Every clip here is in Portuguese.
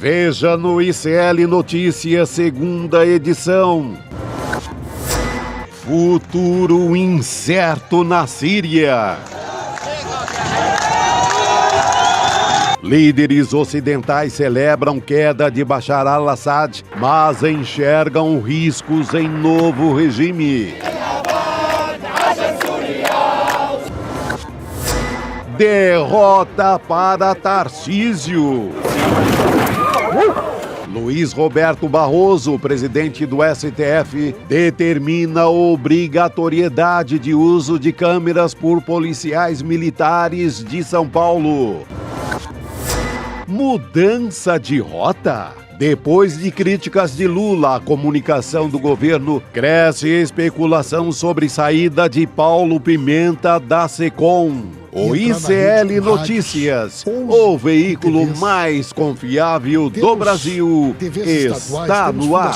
Veja no ICL Notícias, segunda edição. Futuro incerto na Síria. Líderes ocidentais celebram queda de Bashar al-Assad, mas enxergam riscos em novo regime. Derrota para Tarcísio. Luiz Roberto Barroso, presidente do STF, determina a obrigatoriedade de uso de câmeras por policiais militares de São Paulo. Mudança de rota? Depois de críticas de Lula à comunicação do governo, cresce especulação sobre saída de Paulo Pimenta da Secom. O ICL Notícias, o veículo mais confiável do Brasil, está no ar.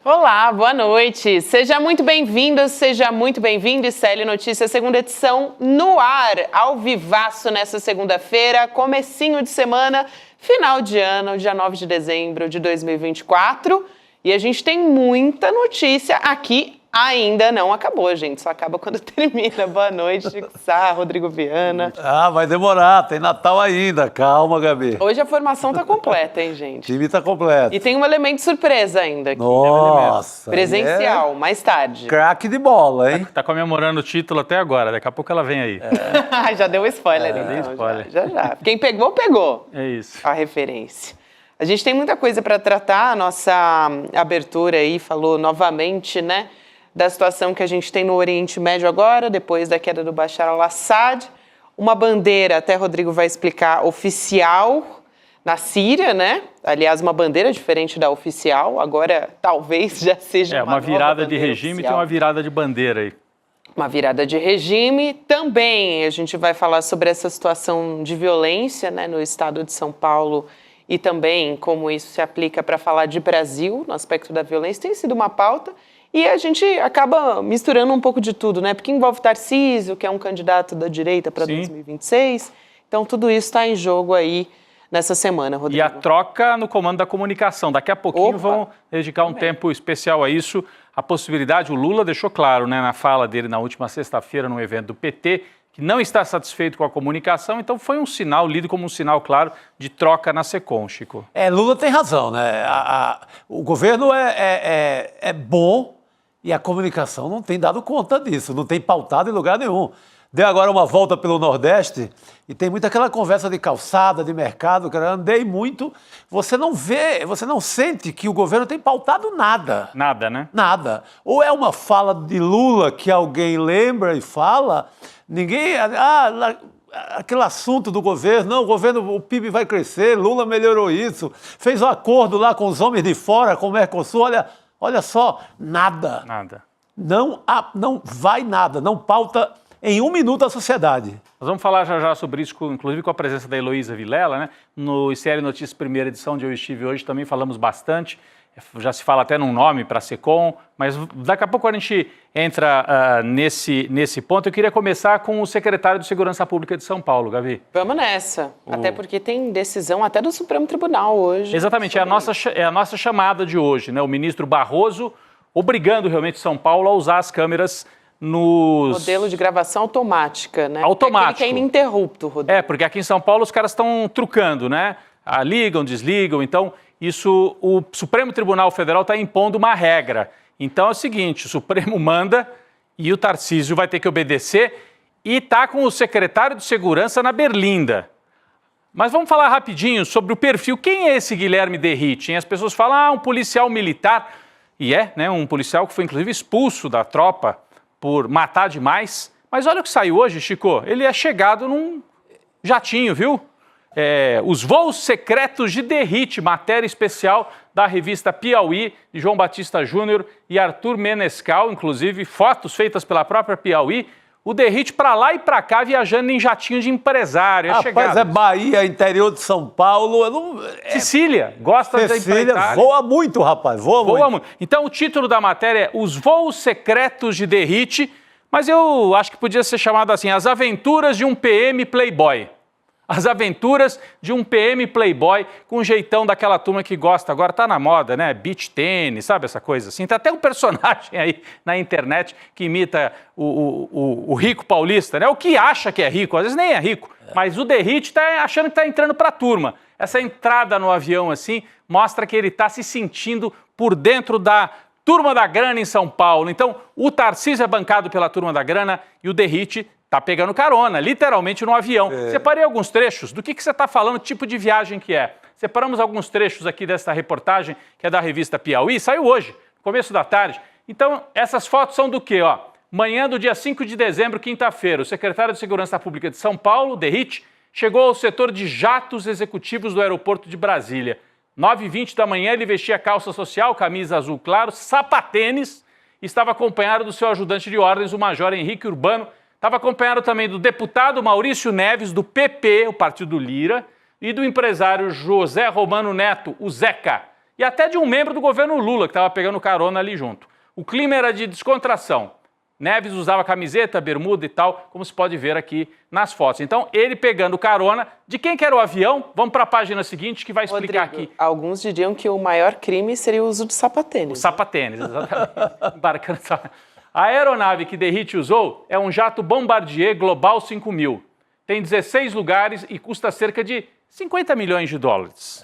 Olá, boa noite. Seja muito bem-vindo, seja muito bem-vindo. ICL Notícias, segunda edição no ar, ao vivaço nessa segunda-feira, comecinho de semana, final de ano, dia 9 de dezembro de 2024. E a gente tem muita notícia aqui. Ainda não acabou, gente. Só acaba quando termina. Boa noite, Sá, Rodrigo Viana. Vai demorar. Tem Natal ainda. Calma, Gabi. Hoje a formação tá completa, hein, O gente? time tá completo. E tem um elemento surpresa ainda aqui. Nossa. Presencial, mais tarde. Craque de bola, hein? Tá comemorando o título até agora. Daqui a pouco ela vem aí. Já deu spoiler, então. dei spoiler. Já. Quem pegou, pegou. É isso. A referência. A gente tem muita coisa para tratar. A nossa abertura aí falou novamente, né, da situação que a gente tem no Oriente Médio agora, depois da queda do Bashar al-Assad. Uma bandeira, até Rodrigo vai explicar, oficial na Síria, né? Aliás, uma bandeira diferente da oficial. Agora, talvez já seja uma virada de regime oficial. e tem uma virada de bandeira aí. Uma virada de regime. Também a gente vai falar sobre essa situação de violência, né, no estado de São Paulo e também como isso se aplica para falar de Brasil, no aspecto da violência. Tem sido uma pauta e a gente acaba misturando um pouco de tudo, né? Porque envolve Tarcísio, que é um candidato da direita para 2026. Então, tudo isso está em jogo aí nessa semana, Rodrigo. E a troca no comando da comunicação. Daqui a pouquinho vão dedicar um tempo especial a isso. A possibilidade, o Lula deixou claro, né, na fala dele na última sexta-feira, no evento do PT, que não está satisfeito com a comunicação, então foi um sinal, lido como um sinal, claro, de troca na Secom, Chico. Lula tem razão, né? O governo é bom e a comunicação não tem dado conta disso, não tem pautado em lugar nenhum. Deu agora uma volta pelo Nordeste e tem muita aquela conversa de calçada, de mercado, que eu andei muito, você não vê, você não sente que o governo tem pautado nada. Nada, né? Nada. Ou é uma fala de Lula que alguém lembra e fala, ninguém... aquele assunto do governo, não, o governo, o PIB vai crescer, Lula melhorou isso, fez um acordo lá com os homens de fora, com o Mercosul, olha só, nada. Nada. Não vai nada, não pauta em um minuto a sociedade. Nós vamos falar já sobre isso, inclusive com a presença da Heloísa Vilela, né? No ICL Notícias primeira edição, onde eu estive hoje, também falamos bastante. Já se fala até num nome para a Secom, mas daqui a pouco a gente entra nesse ponto. Eu queria começar com o secretário de Segurança Pública de São Paulo, Gabi. Vamos nessa, até porque tem decisão até do Supremo Tribunal hoje. Exatamente, é a nossa chamada de hoje, né? O ministro Barroso obrigando realmente São Paulo a usar as câmeras nos... Modelo de gravação automática, né? Automático. Que é ininterrupto, Rodrigo. Porque aqui em São Paulo os caras estão trucando, né? Ligam, desligam, então isso o Supremo Tribunal Federal está impondo uma regra. Então é o seguinte, o Supremo manda e o Tarcísio vai ter que obedecer e está com o secretário de Segurança na Berlinda. Mas vamos falar rapidinho sobre o perfil. Quem é esse Guilherme Derrite, hein? As pessoas falam, um policial militar. E né? Um policial que foi inclusive expulso da tropa por matar demais. Mas olha o que saiu hoje, Chico. Ele é chegado num jatinho, viu? Os voos secretos de Derrite, matéria especial da revista Piauí, de João Batista Júnior e Arthur Menescal, inclusive fotos feitas pela própria Piauí. O Derrite para lá e para cá, viajando em jatinho de empresário. Rapaz, é Bahia, interior de São Paulo. Sicília, gosta de empreitar. Voa muito, rapaz, voa muito. Então, o título da matéria é Os voos secretos de Derrite, Mas eu acho que podia ser chamado assim, As Aventuras de um PM Playboy. As aventuras de um PM Playboy com um jeitão daquela turma que gosta, agora tá na moda, né? Beach tênis, sabe essa coisa assim? Tem até um personagem aí na internet que imita o rico paulista, né? O que acha que é rico, às vezes nem é rico, mas o Derrite tá achando que tá entrando pra turma. Essa entrada no avião assim mostra que ele tá se sentindo por dentro da turma da grana em São Paulo. Então, o Tarcísio é bancado pela turma da grana e o Derrite tá pegando carona, literalmente no avião. Separei alguns trechos do que você está falando, que tipo de viagem que é. Separamos alguns trechos aqui desta reportagem, que é da revista Piauí, saiu hoje, começo da tarde. Então, essas fotos são do quê? Ó, manhã do dia 5 de dezembro, quinta-feira, o secretário de Segurança Pública de São Paulo, Derrite, chegou ao setor de jatos executivos do aeroporto de Brasília. 9h20 da manhã, ele vestia calça social, camisa azul claro, sapatênis, e estava acompanhado do seu ajudante de ordens, o major Henrique Urbano. Estava acompanhado também do deputado Maurício Neves, do PP, o partido Lira, e do empresário José Romano Neto, o Zeca, e até de um membro do governo Lula, que estava pegando carona ali junto. O clima era de descontração. Neves usava camiseta, bermuda e tal, como se pode ver aqui nas fotos. Então, ele pegando carona. De quem que era o avião? Vamos para a página seguinte, que vai explicar Rodrigo, aqui. Alguns diriam que o maior crime seria o uso de sapatênis. O sapatênis, exatamente. Embarcando A aeronave que Derrite usou é um jato Bombardier Global 5000. Tem 16 lugares e custa cerca de 50 milhões de dólares.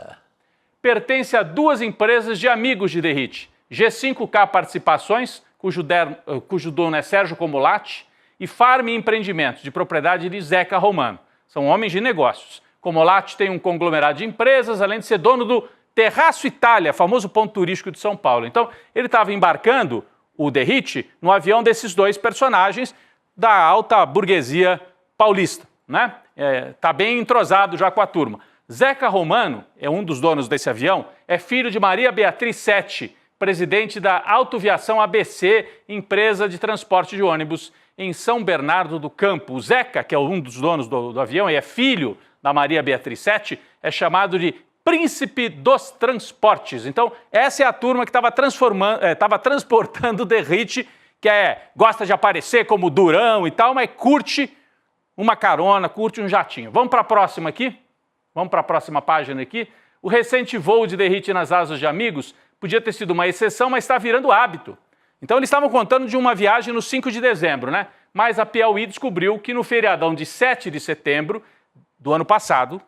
Pertence a duas empresas de amigos de Derrite. G5K Participações, cujo dono é Sérgio Comolatti, e Farm Empreendimentos, de propriedade de Zeca Romano. São homens de negócios. Comolatti tem um conglomerado de empresas, além de ser dono do Terraço Itália, famoso ponto turístico de São Paulo. Então, ele estava embarcando o Derrite no avião desses dois personagens da alta burguesia paulista, né? Tá bem entrosado já com a turma. Zeca Romano é um dos donos desse avião, é filho de Maria Beatriz Sete, presidente da Autoviação ABC, empresa de transporte de ônibus em São Bernardo do Campo. O Zeca, que é um dos donos do avião e é filho da Maria Beatriz Sete, é chamado de Príncipe dos Transportes. Então, essa é a turma que estava transportando o Derrite, que gosta de aparecer como durão e tal, mas curte uma carona, curte um jatinho. Vamos para a próxima aqui? Vamos para a próxima página aqui? O recente voo de Derrite nas asas de amigos podia ter sido uma exceção, mas está virando hábito. Então, eles estavam contando de uma viagem no 5 de dezembro, né? Mas a Piauí descobriu que no feriadão de 7 de setembro do ano passado,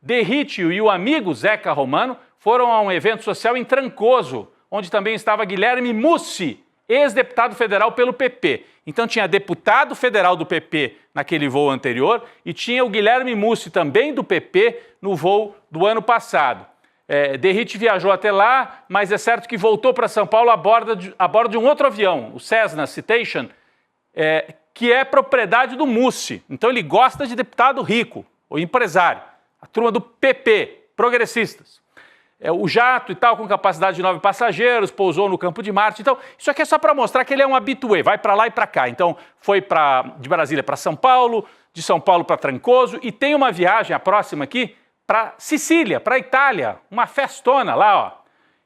Derrite e o amigo Zeca Romano foram a um evento social em Trancoso, onde também estava Guilherme Mussi, ex-deputado federal pelo PP. Então tinha deputado federal do PP naquele voo anterior e tinha o Guilherme Mussi também do PP no voo do ano passado. Derrite viajou até lá, mas é certo que voltou para São Paulo a bordo de um outro avião, o Cessna Citation, que é propriedade do Mussi. Então ele gosta de deputado rico, ou empresário. A turma do PP, progressistas. O jato e tal, com capacidade de 9 passageiros, pousou no Campo de Marte. Então, isso aqui é só para mostrar que ele é um habitué, vai para lá e para cá. Então, foi de Brasília para São Paulo, de São Paulo para Trancoso, e tem uma viagem, a próxima aqui, para Sicília, para Itália, uma festona lá, ó.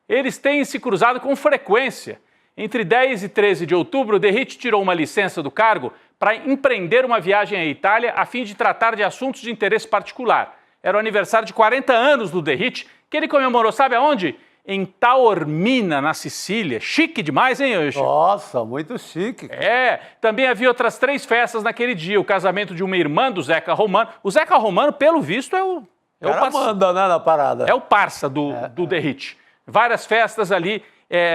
Eles têm se cruzado com frequência. Entre 10 e 13 de outubro, Derrite tirou uma licença do cargo para empreender uma viagem à Itália a fim de tratar de assuntos de interesse particular. Era o aniversário de 40 anos do Derrite, que ele comemorou, sabe aonde? Em Taormina, na Sicília. Chique demais, hein, Chico? Nossa, muito chique. Também havia outras 3 festas naquele dia. O casamento de uma irmã do Zeca Romano. O Zeca Romano, pelo visto, é o parça, manda, né, na parada. É o parça do Derrite. Várias festas ali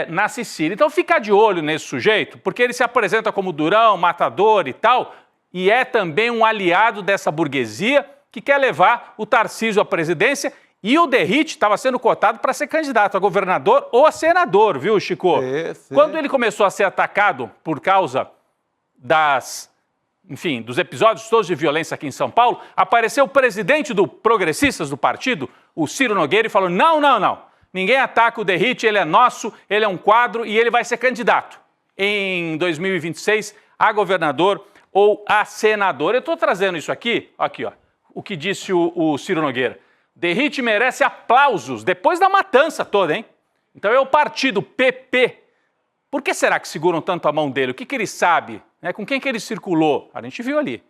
na Sicília. Então fica de olho nesse sujeito, porque ele se apresenta como durão, matador e tal, e é também um aliado dessa burguesia que quer levar o Tarcísio à presidência, e o Derrite estava sendo cotado para ser candidato a governador ou a senador, viu, Chico? Sim. Quando ele começou a ser atacado por causa dos episódios todos de violência aqui em São Paulo, apareceu o presidente do Progressistas do partido, o Ciro Nogueira, e falou: não, ninguém ataca o Derrite, ele é nosso, ele é um quadro e ele vai ser candidato em 2026 a governador ou a senador. Eu estou trazendo isso aqui, ó, o que disse o Ciro Nogueira. Derrite merece aplausos depois da matança toda, hein? Então é o partido PP. Por que será que seguram tanto a mão dele? O que ele sabe? Né? Com quem que ele circulou? A gente viu ali.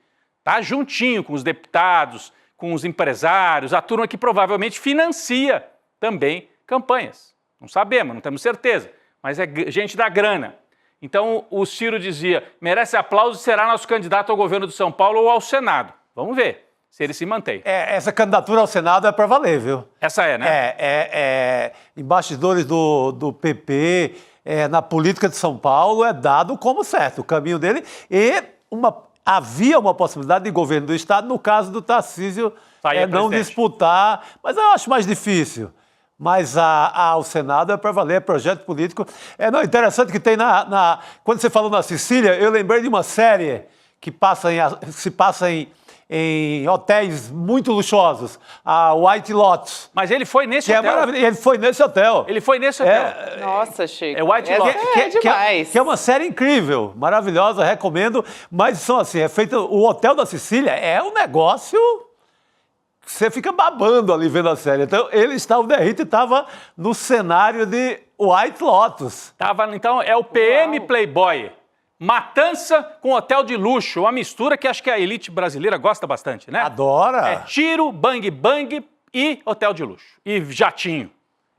Tá juntinho com os deputados, com os empresários, a turma que provavelmente financia também campanhas. Não sabemos, não temos certeza, mas é gente da grana. Então o Ciro dizia, merece aplauso e será nosso candidato ao governo de São Paulo ou ao Senado. Vamos ver se ele se mantém. Essa candidatura ao Senado é para valer, viu? Essa é, né? Em bastidores do PP, na política de São Paulo, é dado como certo o caminho dele e havia uma possibilidade de governo do Estado no caso do Tarcísio não disputar, mas eu acho mais difícil. Mas ao Senado é para valer, é projeto político. Não, interessante que tem quando você falou na Sicília, eu lembrei de uma série que se passa em hotéis muito luxuosos, a White Lotus. Mas ele foi nesse hotel? Ele foi nesse hotel. Ele foi nesse hotel. Nossa, Chico. É White Lotus. É demais. Que é uma série incrível, maravilhosa, recomendo. Mas são assim, o Hotel da Sicília é um negócio que você fica babando ali vendo a série. Então, o Derrite estava no cenário de White Lotus. Então, é o PM Playboy. Matança com hotel de luxo, uma mistura que acho que a elite brasileira gosta bastante, né? Adora! É tiro, bang bang e hotel de luxo. E jatinho.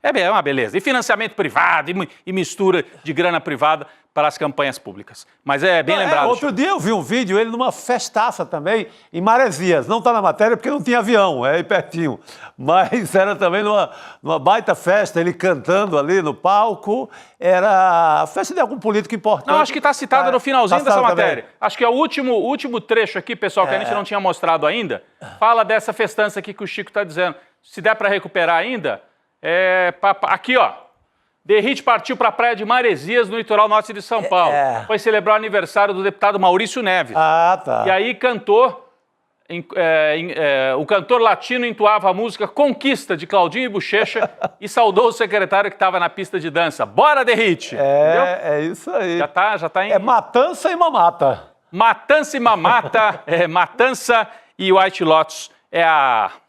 É uma beleza. E financiamento privado, e mistura de grana privada para as campanhas públicas. Mas é bem lembrado. Outro dia eu vi um vídeo, ele numa festaça também, em Maresias. Não está na matéria porque não tinha avião, é aí pertinho. Mas era também numa baita festa, ele cantando ali no palco. Era a festa de algum político importante. Não, acho que está citado no finalzinho dessa matéria. Também. Acho que é o último trecho aqui, pessoal, que a gente não tinha mostrado ainda. Fala dessa festança aqui que o Chico está dizendo. Se der para recuperar ainda, aqui, ó. Derrite partiu para a praia de Maresias, no litoral norte de São Paulo. Foi celebrar o aniversário do deputado Maurício Neves. Tá. E aí o cantor latino entoava a música Conquista, de Claudinho e Bochecha, e saudou o secretário que estava na pista de dança. Bora, Derrite! É isso aí. Já tá em... É matança e mamata. Matança e mamata, matança e White Lotus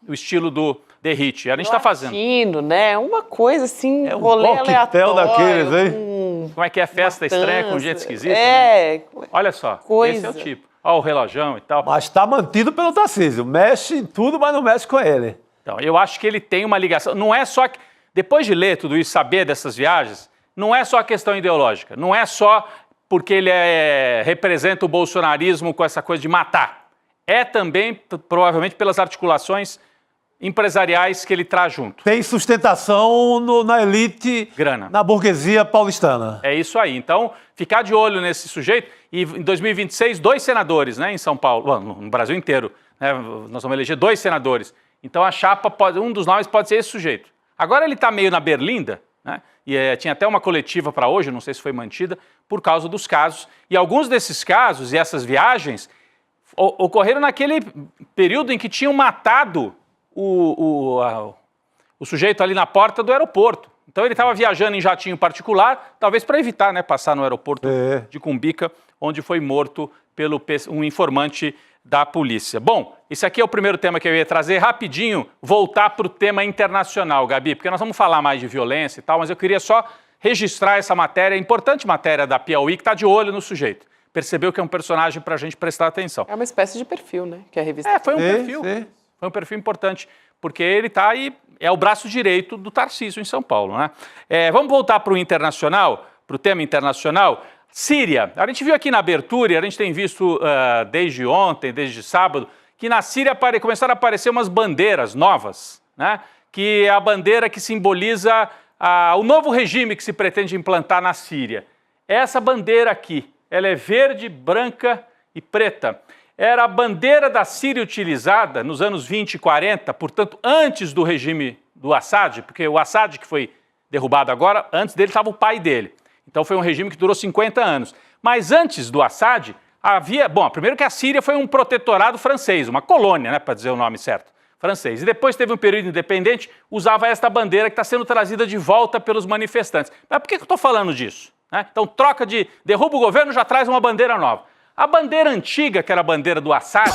o estilo do Derrite. A gente está fazendo. Latino, né? Uma coisa assim, rolê coquetel daqueles, hein? Como é que é festa estranha com gente esquisita? Né? Olha só, esse é o tipo. Olha o relojão e tal. Mas está mantido pelo Tarcísio. Mexe em tudo, mas não mexe com ele. Então, eu acho que ele tem uma ligação. Não é só que... Depois de ler tudo isso, saber dessas viagens, não é só a questão ideológica. Não é só porque ele representa o bolsonarismo com essa coisa de matar. É também, provavelmente, pelas articulações empresariais que ele traz junto. Tem sustentação na elite, grana, na burguesia paulistana. É isso aí. Então, ficar de olho nesse sujeito. E em 2026, 2 senadores, né, em São Paulo, no Brasil inteiro, né, nós vamos eleger 2 senadores. Então, a chapa, um dos nomes pode ser esse sujeito. Agora ele está meio na berlinda, né, e tinha até uma coletiva para hoje, não sei se foi mantida, por causa dos casos. E alguns desses casos e essas viagens ocorreram naquele período em que tinham matado o sujeito ali na porta do aeroporto. Então ele estava viajando em jatinho particular, talvez para evitar, né, passar no aeroporto de Cumbica, onde foi morto pelo um informante da polícia. Bom, esse aqui é o primeiro tema que eu ia trazer. Rapidinho, voltar para o tema internacional, Gabi, porque nós vamos falar mais de violência e tal, mas eu queria só registrar essa matéria, importante matéria da Piauí, que está de olho no sujeito. Percebeu que é um personagem para a gente prestar atenção. É uma espécie de perfil, né, que a revista... Foi um perfil. Foi um perfil importante, porque ele está aí, é o braço direito do Tarcísio em São Paulo, né? Vamos voltar para o internacional, para o tema internacional. Síria. A gente viu aqui na abertura, e a gente tem visto desde ontem, desde sábado, que na Síria começaram a aparecer umas bandeiras novas, né? Que é a bandeira que simboliza o novo regime que se pretende implantar na Síria. Essa bandeira aqui, ela é verde, branca e preta. Era a bandeira da Síria utilizada nos anos 20 e 40, portanto, antes do regime do Assad, porque o Assad, que foi derrubado agora, antes dele estava o pai dele. Então foi um regime que durou 50 anos. Mas antes do Assad, primeiro que a Síria foi um protetorado francês, uma colônia, né, para dizer o nome certo, francês. E depois teve um período independente, usava esta bandeira que está sendo trazida de volta pelos manifestantes. Mas por que eu estou falando disso? Então derruba o governo, já traz uma bandeira nova. A bandeira antiga, que era a bandeira do Assad,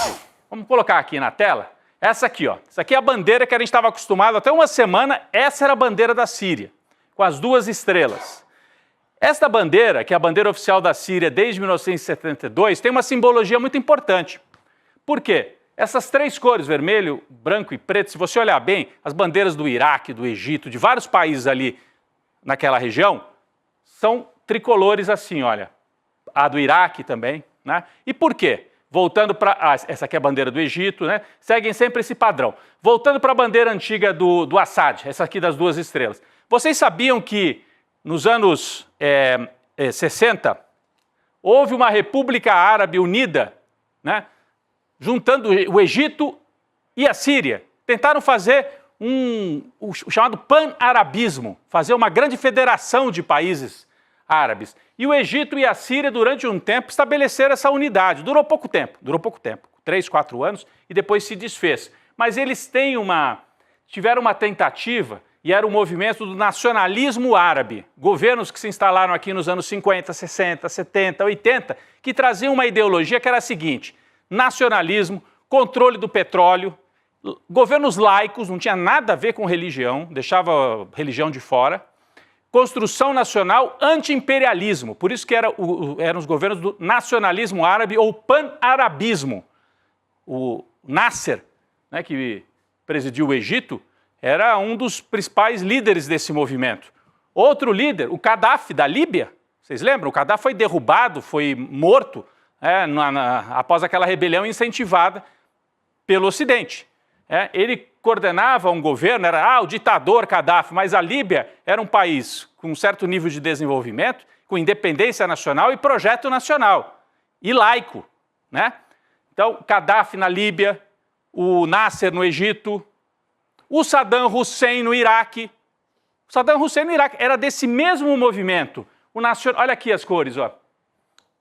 vamos colocar aqui na tela, essa aqui, ó. Essa aqui é a bandeira que a gente estava acostumado até uma semana, essa era a bandeira da Síria, com as 2 estrelas. Esta bandeira, que é a bandeira oficial da Síria desde 1972, tem uma simbologia muito importante. Por quê? Essas três cores, vermelho, branco e preto, se você olhar bem, as bandeiras do Iraque, do Egito, de vários países ali naquela região, são tricolores assim, olha. A do Iraque também, né? E por quê? Voltando para... essa aqui é a bandeira do Egito, né? Seguem sempre esse padrão. Voltando para a bandeira antiga do Assad, essa aqui das 2 estrelas. Vocês sabiam que nos anos 60 houve uma República Árabe Unida, né? Juntando o Egito e a Síria. Tentaram fazer o chamado pan-arabismo, fazer uma grande federação de países árabes. E o Egito e a Síria, durante um tempo, estabeleceram essa unidade. Durou pouco tempo, 3, 4 anos, e depois se desfez. Mas eles tiveram uma tentativa, e era o movimento do nacionalismo árabe. Governos que se instalaram aqui nos anos 50, 60, 70, 80, que traziam uma ideologia que era a seguinte: nacionalismo, controle do petróleo, governos laicos, não tinha nada a ver com religião, deixava a religião de fora, construção nacional, anti-imperialismo, por isso que eram os governos do nacionalismo árabe ou pan-arabismo. O Nasser, né, que presidiu o Egito, era um dos principais líderes desse movimento. Outro líder, o Gaddafi, da Líbia, vocês lembram? O Gaddafi foi derrubado, foi morto após aquela rebelião incentivada pelo Ocidente. Ele coordenava um governo, era o ditador Gaddafi, mas a Líbia era um país com um certo nível de desenvolvimento, com independência nacional e projeto nacional, e laico, né? Então, Gaddafi na Líbia, o Nasser no Egito, o Saddam Hussein no Iraque. O Saddam Hussein no Iraque era desse mesmo movimento. Olha aqui as cores, ó.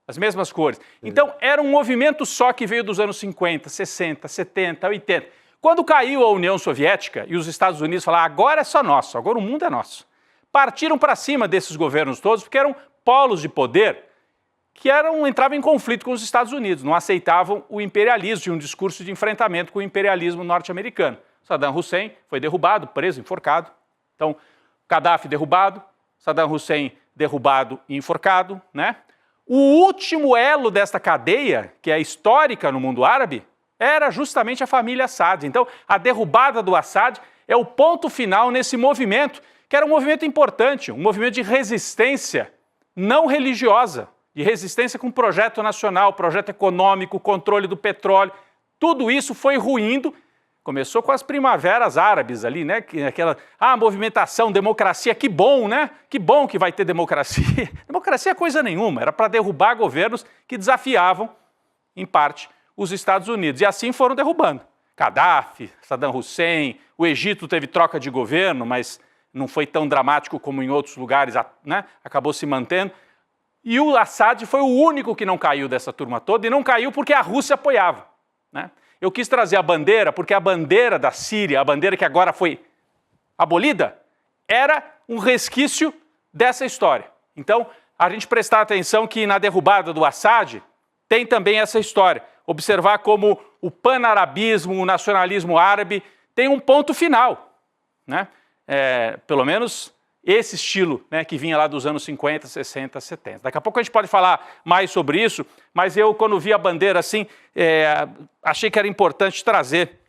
As mesmas cores. Então, era um movimento só que veio dos anos 50, 60, 70, 80. Quando caiu a União Soviética e os Estados Unidos falaram, agora é só nosso, agora o mundo é nosso, partiram para cima desses governos todos, porque eram polos de poder que entravam em conflito com os Estados Unidos, não aceitavam o imperialismo, tinham um discurso de enfrentamento com o imperialismo norte-americano. Saddam Hussein foi derrubado, preso, enforcado. Então, Gaddafi derrubado, Saddam Hussein derrubado e enforcado, né? O último elo desta cadeia, que é histórica no mundo árabe, era justamente a família Assad. Então, a derrubada do Assad é o ponto final nesse movimento, que era um movimento importante, um movimento de resistência não religiosa, de resistência com projeto nacional, projeto econômico, controle do petróleo. Tudo isso foi ruindo. Começou com as primaveras árabes ali, né? Aquela movimentação, democracia, que bom, né? Que bom que vai ter democracia. Democracia é coisa nenhuma, era para derrubar governos que desafiavam, em parte, os Estados Unidos. E assim foram derrubando. Gaddafi, Saddam Hussein, o Egito teve troca de governo, mas não foi tão dramático como em outros lugares, né? Acabou se mantendo. E o Assad foi o único que não caiu dessa turma toda, e não caiu porque a Rússia apoiava, né? Eu quis trazer a bandeira porque a bandeira da Síria, a bandeira que agora foi abolida, era um resquício dessa história. Então, a gente prestar atenção que na derrubada do Assad tem também essa história. Observar como o panarabismo, o nacionalismo árabe tem um ponto final, né? Pelo menos esse estilo, né, que vinha lá dos anos 50, 60, 70. Daqui a pouco a gente pode falar mais sobre isso, mas eu, quando vi a bandeira assim, achei que era importante trazer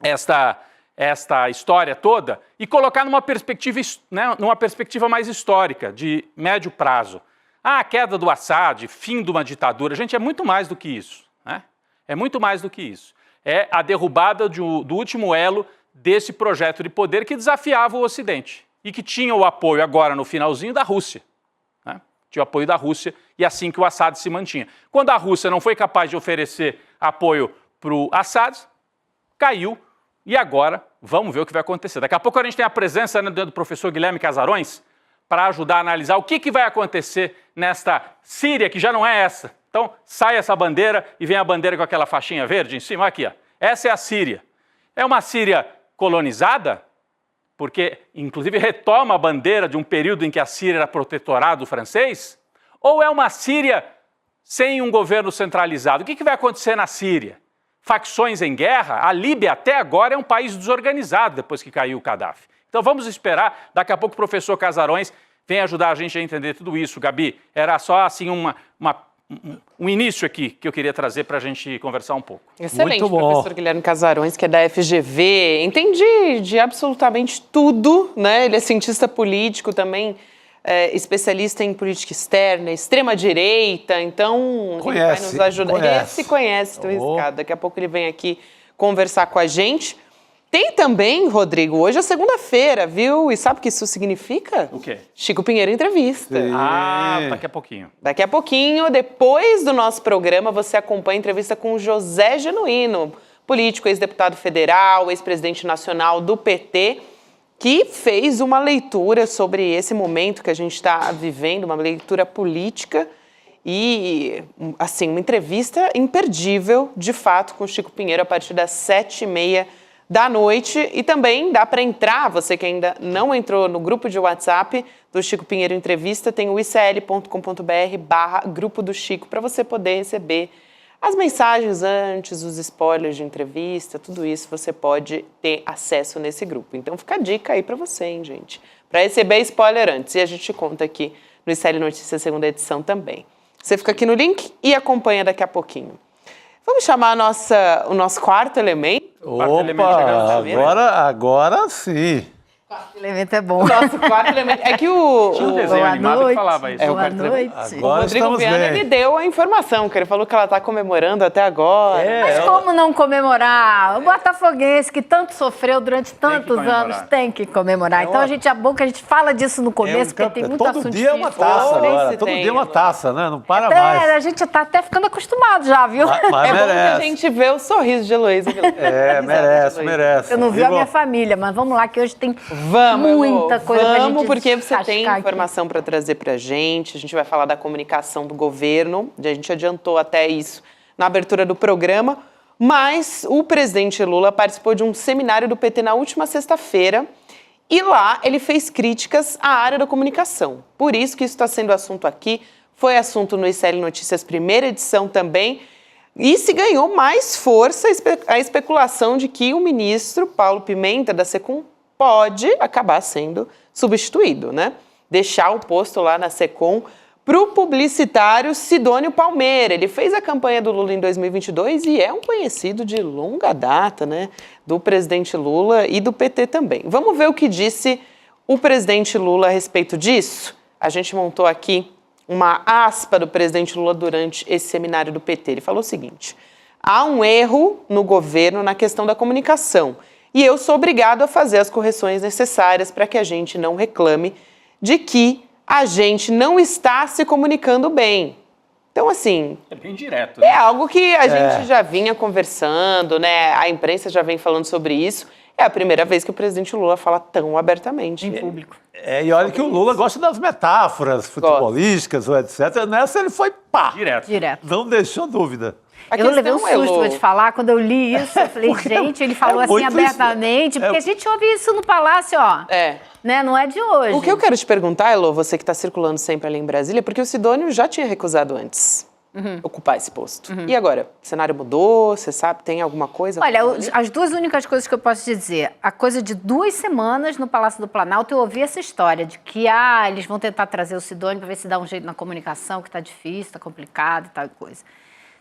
esta história toda e colocar numa perspectiva, né, numa perspectiva mais histórica, de médio prazo. A queda do Assad, fim de uma ditadura, gente, é muito mais do que isso, né? É muito mais do que isso. É a derrubada do último elo desse projeto de poder que desafiava o Ocidente e que tinha o apoio agora no finalzinho da Rússia, né? Tinha o apoio da Rússia e assim que o Assad se mantinha. Quando a Rússia não foi capaz de oferecer apoio para o Assad, caiu e agora vamos ver o que vai acontecer. Daqui a pouco a gente tem a presença, né, do professor Guilherme Casarões para ajudar a analisar o que vai acontecer nesta Síria, que já não é essa. Então sai essa bandeira e vem a bandeira com aquela faixinha verde em cima, aqui, ó. Essa é a Síria. É uma Síria colonizada? Porque, inclusive, retoma a bandeira de um período em que a Síria era protetorado francês? Ou é uma Síria sem um governo centralizado? O que vai acontecer na Síria? Facções em guerra? A Líbia até agora é um país desorganizado depois que caiu o Gaddafi. Então vamos esperar, daqui a pouco o professor Casarões vem ajudar a gente a entender tudo isso. Gabi, era só assim um início aqui que eu queria trazer para a gente conversar um pouco. Excelente, Muito bom. professor Guilherme Casarões, que é da FGV. Entendi de absolutamente tudo, né? Ele é cientista político também, especialista em política externa, extrema-direita, então ele vai nos ajudar. Ele se conhece, tô riscado. Daqui a pouco ele vem aqui conversar com a gente. Tem também, Rodrigo, hoje é segunda-feira, viu? E sabe o que isso significa? O quê? Chico Pinheiro Entrevista. Daqui a pouquinho. Daqui a pouquinho, depois do nosso programa, você acompanha a entrevista com o José Genuíno, político, ex-deputado federal, ex-presidente nacional do PT, que fez uma leitura sobre esse momento que a gente está vivendo, uma leitura política e, assim, uma entrevista imperdível, de fato, com o Chico Pinheiro a partir das 7h30 da noite. E também dá para entrar, você que ainda não entrou no grupo de WhatsApp do Chico Pinheiro Entrevista, tem o icl.com.br/grupo do Chico, para você poder receber as mensagens antes, os spoilers de entrevista, tudo isso você pode ter acesso nesse grupo. Então fica a dica aí para você, hein, gente, para receber spoiler antes. E a gente conta aqui no ICL Notícias, segunda edição também. Você fica aqui no link e acompanha daqui a pouquinho. Vamos chamar o nosso quarto elemento? Agora sim. Quarto elemento é bom. Nosso quarto elemento. É que Tinha um desenho animado que falava isso. Boa noite. O Rodrigo Viana, ele deu a informação, que ele falou que ela está comemorando até agora. Mas como não comemorar? O botafoguense, que tanto sofreu durante tantos anos, tem que comemorar. Então, é bom que a gente fala disso no começo, porque tem muito assunto difícil. Todo dia é uma taça agora. Todo dia é uma taça, né? Não para mais. A gente tá até ficando acostumado já, viu? Mas é bom que a gente vê o sorriso de Heloísa. Merece. Eu não vi a minha família, mas vamos lá, que hoje tem muita coisa pra gente Vamos, porque você tem aqui informação para trazer pra gente. A gente vai falar da comunicação do governo. A gente adiantou até isso na abertura do programa. Mas o presidente Lula participou de um seminário do PT na última sexta-feira. E lá ele fez críticas à área da comunicação. Por isso que isso está sendo assunto aqui. Foi assunto no ICL Notícias, primeira edição também. E se ganhou mais força a especulação de que o ministro Paulo Pimenta, da SECOM, pode acabar sendo substituído, né? Deixar o posto lá na SECOM para o publicitário Sidônio Palmeira. Ele fez a campanha do Lula em 2022 e é um conhecido de longa data, né? Do presidente Lula e do PT também. Vamos ver o que disse o presidente Lula a respeito disso? A gente montou aqui uma aspa do presidente Lula durante esse seminário do PT. Ele falou o seguinte: há um erro no governo na questão da comunicação. E eu sou obrigado a fazer as correções necessárias para que a gente não reclame de que a gente não está se comunicando bem. Então, assim... É bem direto, né? É algo que a gente já vinha conversando, né? A imprensa já vem falando sobre isso. É a primeira vez que o presidente Lula fala tão abertamente. em público. E olha que o Lula gosta das metáforas futebolísticas ou etc. Nessa ele foi pá! Direto. Não deixou dúvida. Eu levei um susto, vou te falar, quando eu li isso, eu falei, gente, ele falou assim abertamente, porque a gente ouve isso no Palácio, ó. Né? Não é de hoje. O que eu quero te perguntar, Elô, você que está circulando sempre ali em Brasília, porque o Sidônio já tinha recusado antes ocupar esse posto. E agora? O cenário mudou? Você sabe? Tem alguma coisa? Olha, as duas únicas coisas que eu posso te dizer, a coisa de 2 semanas no Palácio do Planalto, eu ouvi essa história de que, eles vão tentar trazer o Sidônio para ver se dá um jeito na comunicação, que está difícil, está complicado e tal coisa.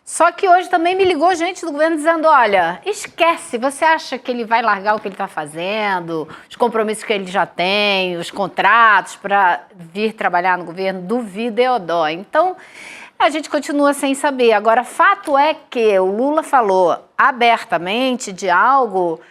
Só que hoje também me ligou gente do governo dizendo, olha, esquece, você acha que ele vai largar o que ele está fazendo, os compromissos que ele já tem, os contratos para vir trabalhar no governo, duvido e odó. Então, a gente continua sem saber. Agora, fato é que o Lula falou abertamente de algo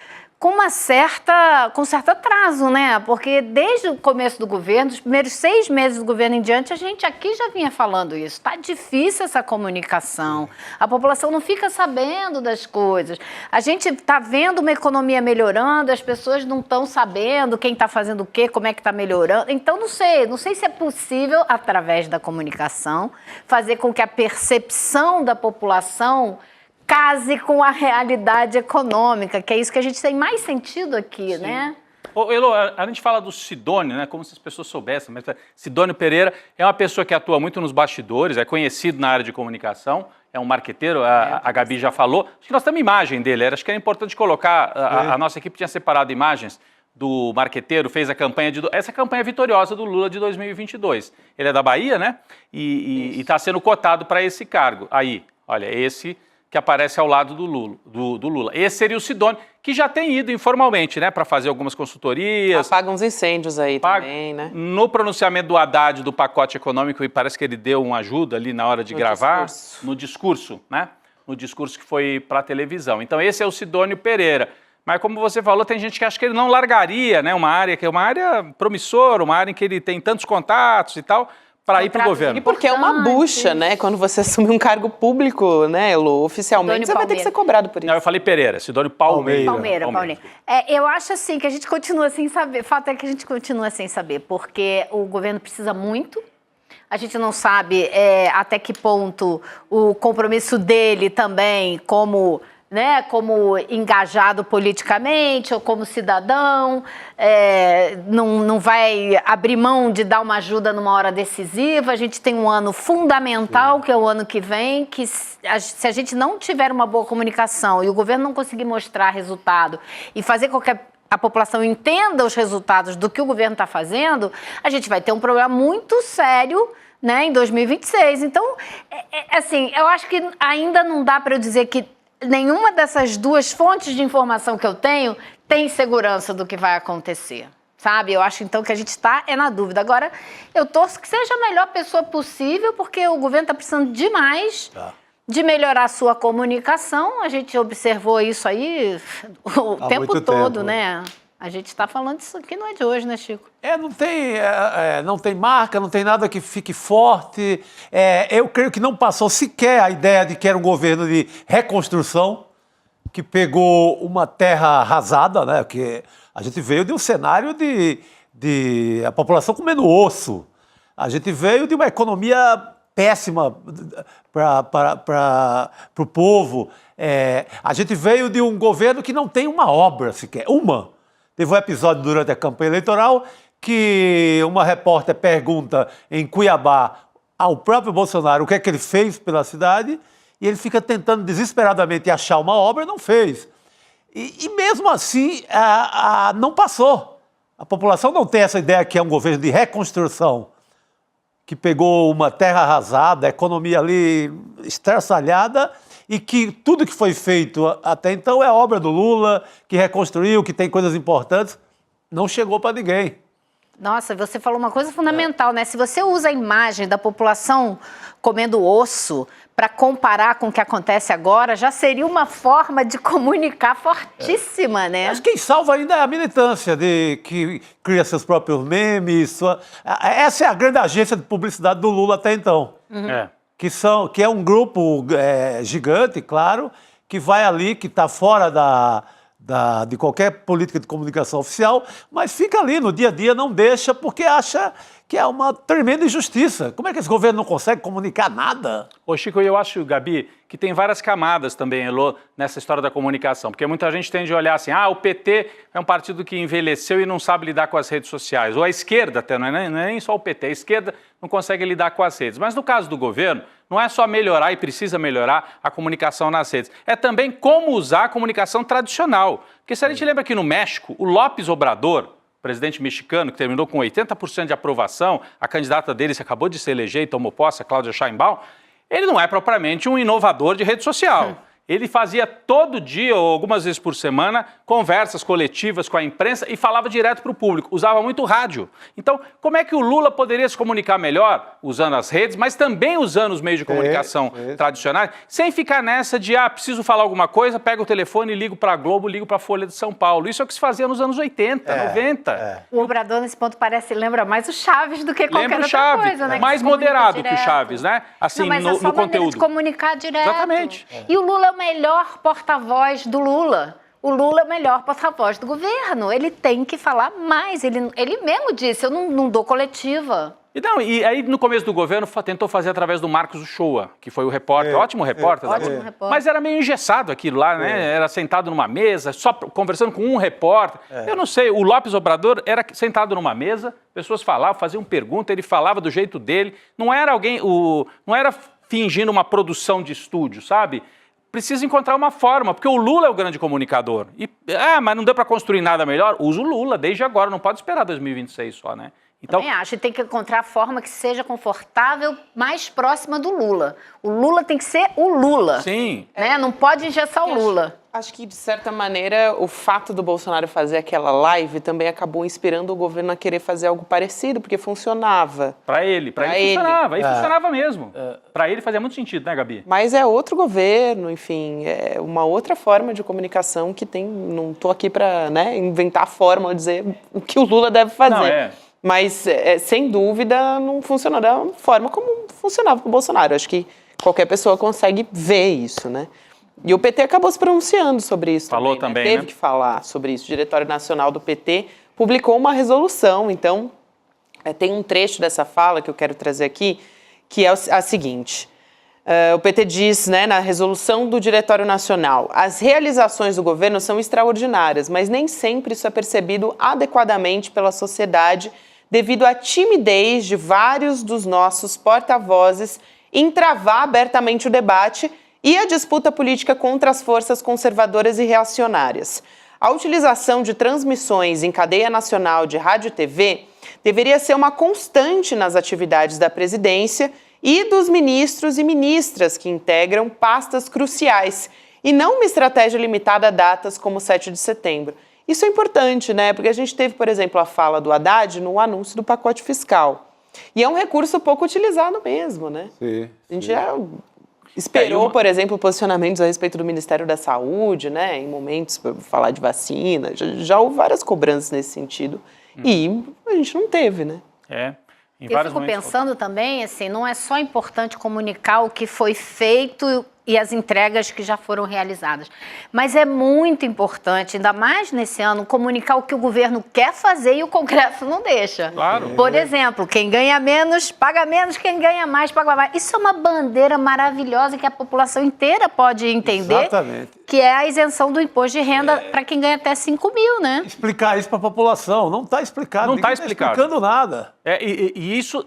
com certo atraso, né? Porque desde o começo do governo, dos primeiros 6 meses do governo em diante, a gente aqui já vinha falando isso. Está difícil essa comunicação. A população não fica sabendo das coisas. A gente está vendo uma economia melhorando, as pessoas não estão sabendo quem está fazendo o quê, como é que está melhorando. Então, não sei se é possível, através da comunicação, fazer com que a percepção da população case com a realidade econômica, que é isso que a gente tem mais sentido aqui, né? Elô, a gente fala do Sidônio, né? Como se as pessoas soubessem, mas Sidônio Pereira é uma pessoa que atua muito nos bastidores, é conhecido na área de comunicação, é um marqueteiro, a Gabi já falou. Acho que nós temos imagem dele, acho que era importante colocar, a nossa equipe tinha separado imagens do marqueteiro, fez a campanha essa campanha vitoriosa do Lula de 2022. Ele é da Bahia, né? E está sendo cotado para esse cargo. Aí, olha, esse que aparece ao lado do Lula. Esse seria o Sidônio, que já tem ido informalmente, né, para fazer algumas consultorias. Apaga uns incêndios aí também, né? No pronunciamento do Haddad do pacote econômico, e parece que ele deu uma ajuda ali na hora de gravar. No discurso, né? No discurso que foi para a televisão. Então esse é o Sidônio Pereira. Mas como você falou, tem gente que acha que ele não largaria, né, uma área que é uma área promissora, uma área em que ele tem tantos contatos e tal, para ir para o governo. E porque é uma bucha, né? Quando você assume um cargo público, né, Elô, oficialmente, você vai ter que ser cobrado por isso. Não, eu falei Pereira, Sidônio Palmeira. Palmeira. Eu acho assim que a gente continua sem saber. O fato é que a gente continua sem saber, porque o governo precisa muito. A gente não sabe até que ponto o compromisso dele também como engajado politicamente ou como cidadão, não vai abrir mão de dar uma ajuda numa hora decisiva. A gente tem um ano fundamental, que é o ano que vem, que se a gente não tiver uma boa comunicação e o governo não conseguir mostrar resultado e fazer com que a população entenda os resultados do que o governo está fazendo, a gente vai ter um problema muito sério, né, em 2026. Então, assim, eu acho que ainda não dá para eu dizer que nenhuma dessas duas fontes de informação que eu tenho tem segurança do que vai acontecer, sabe? Eu acho, então, que a gente está na dúvida. Agora, eu torço que seja a melhor pessoa possível, porque o governo está precisando demais de melhorar a sua comunicação. A gente observou isso aí o tempo todo, né? A gente está falando isso aqui, não é de hoje, né, Chico? Não tem marca, não tem nada que fique forte. Eu creio que não passou sequer a ideia de que era um governo de reconstrução, que pegou uma terra arrasada, né? Porque a gente veio de um cenário de a população comendo osso. A gente veio de uma economia péssima para o povo. A gente veio de um governo que não tem uma obra sequer, uma. Teve um episódio durante a campanha eleitoral que uma repórter pergunta em Cuiabá ao próprio Bolsonaro o que é que ele fez pela cidade e ele fica tentando desesperadamente achar uma obra e não fez. E mesmo assim, não passou. A população não tem essa ideia que é um governo de reconstrução, que pegou uma terra arrasada, a economia ali estraçalhada, e que tudo que foi feito até então é obra do Lula, que reconstruiu, que tem coisas importantes, não chegou para ninguém. Nossa, você falou uma coisa fundamental, né? Se você usa a imagem da população comendo osso para comparar com o que acontece agora, já seria uma forma de comunicar fortíssima, né? Mas quem salva ainda é a militância, que cria seus próprios memes. Essa é a grande agência de publicidade do Lula até então. Que é um grupo gigante, claro, que vai ali, que está fora de qualquer política de comunicação oficial, mas fica ali no dia a dia, não deixa, porque acha que é uma tremenda injustiça. Como é que esse governo não consegue comunicar nada? Ô Chico, eu acho, Gabi, que tem várias camadas também, Elô, nessa história da comunicação, porque muita gente tende a olhar assim, o PT é um partido que envelheceu e não sabe lidar com as redes sociais, ou a esquerda até, não é nem só o PT, a esquerda não consegue lidar com as redes. Mas no caso do governo, não é só melhorar e precisa melhorar a comunicação nas redes, é também como usar a comunicação tradicional. Porque se a gente lembra que no México, o López Obrador, presidente mexicano, que terminou com 80% de aprovação, a candidata dele se acabou de se eleger e tomou posse, a Cláudia Sheinbaum, ele não é propriamente um inovador de rede social. Ele fazia todo dia, ou algumas vezes por semana, conversas coletivas com a imprensa e falava direto para o público, usava muito rádio. Então, como é que o Lula poderia se comunicar melhor, usando as redes, mas também usando os meios de comunicação tradicionais, sem ficar nessa de, preciso falar alguma coisa, pego o telefone e ligo para a Globo, ligo para a Folha de São Paulo. Isso é o que se fazia nos anos 80, 90. O Obrador, nesse ponto, lembra mais o Chaves do que qualquer outra coisa, né? Mais moderado que o Chaves, né? Assim, no conteúdo. De comunicar direto. Exatamente. E o Lula é o melhor porta-voz do Lula. O Lula é o melhor porta-voz do governo. Ele tem que falar mais. Ele mesmo disse, eu não dou coletiva. E aí, no começo do governo, tentou fazer através do Marcos Uchoa, que foi o repórter, ótimo repórter. Ótimo repórter. Mas era meio engessado aquilo lá, né? Era sentado numa mesa, só conversando com um repórter. Eu não sei, o López Obrador era sentado numa mesa, pessoas falavam, faziam pergunta, ele falava do jeito dele. Não era não era fingindo uma produção de estúdio, sabe? precisa encontrar uma forma, porque o Lula é o grande comunicador. Mas não deu para construir nada melhor? Usa o Lula desde agora, não pode esperar 2026 só, né? Então, também acho que tem que encontrar a forma que seja confortável, mais próxima do Lula. O Lula tem que ser o Lula. Sim. Né? Não pode engessar o Lula. Acho que, de certa maneira, o fato do Bolsonaro fazer aquela live também acabou inspirando o governo a querer fazer algo parecido, porque funcionava. Para ele funcionava, aí funcionava mesmo. Para ele fazia muito sentido, né, Gabi? Mas é outro governo, enfim, é uma outra forma de comunicação que tem. Não estou aqui para, né, inventar a forma ou dizer o que o Lula deve fazer. Não, Mas, sem dúvida, não funcionou da forma como funcionava com o Bolsonaro. Acho que qualquer pessoa consegue ver isso, né? E o PT acabou se pronunciando sobre isso. Falou também, né? Teve que falar sobre isso. O Diretório Nacional do PT publicou uma resolução. Então, tem um trecho dessa fala que eu quero trazer aqui, que é a seguinte. O PT diz, né, na resolução do Diretório Nacional, as realizações do governo são extraordinárias, mas nem sempre isso é percebido adequadamente pela sociedade devido à timidez de vários dos nossos porta-vozes em travar abertamente o debate e a disputa política contra as forças conservadoras e reacionárias. A utilização de transmissões em cadeia nacional de rádio e TV deveria ser uma constante nas atividades da presidência e dos ministros e ministras que integram pastas cruciais, e não uma estratégia limitada a datas como 7 de setembro. Isso é importante, né? Porque a gente teve, por exemplo, a fala do Haddad no anúncio do pacote fiscal. E é um recurso pouco utilizado mesmo, né? Sim. A gente já esperou, por exemplo, posicionamentos a respeito do Ministério da Saúde, né? Em momentos para falar de vacina. Já houve várias cobranças nesse sentido. E a gente não teve, né? Eu fico pensando também, assim, não é só importante comunicar o que foi feito e as entregas que já foram realizadas, mas é muito importante, ainda mais nesse ano, comunicar o que o governo quer fazer e o Congresso não deixa. Claro. Por exemplo, quem ganha menos, paga menos, quem ganha mais, paga mais. Isso é uma bandeira maravilhosa que a população inteira pode entender. Exatamente. Que é a isenção do imposto de renda para quem ganha até 5 mil, né? Explicar isso para a população, não está explicado. Não está explicado. Explicando nada. E isso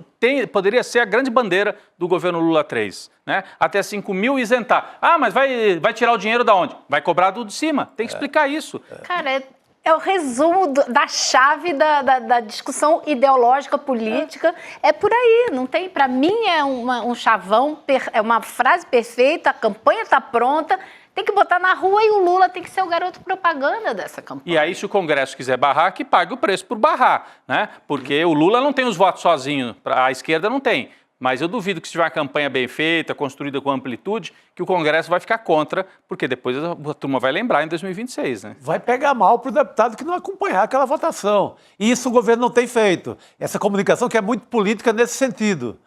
poderia ser a grande bandeira do governo Lula 3, né? Até 5 mil isentar. Mas vai tirar o dinheiro da onde? Vai cobrar do de cima. Tem que explicar isso. Cara, é o resumo da chave da discussão ideológica, política. É por aí, não tem... Para mim é um chavão, é uma frase perfeita, a campanha está pronta, tem que botar na rua e o Lula tem que ser o garoto propaganda dessa campanha. E aí, se o Congresso quiser barrar, que pague o preço por barrar, né? Porque o Lula não tem os votos sozinho, a esquerda não tem. Mas eu duvido que se tiver uma campanha bem feita, construída com amplitude, que o Congresso vai ficar contra, porque depois a turma vai lembrar em 2026, né? Vai pegar mal para o deputado que não acompanhar aquela votação. E isso o governo não tem feito. Essa comunicação que é muito política nesse sentido.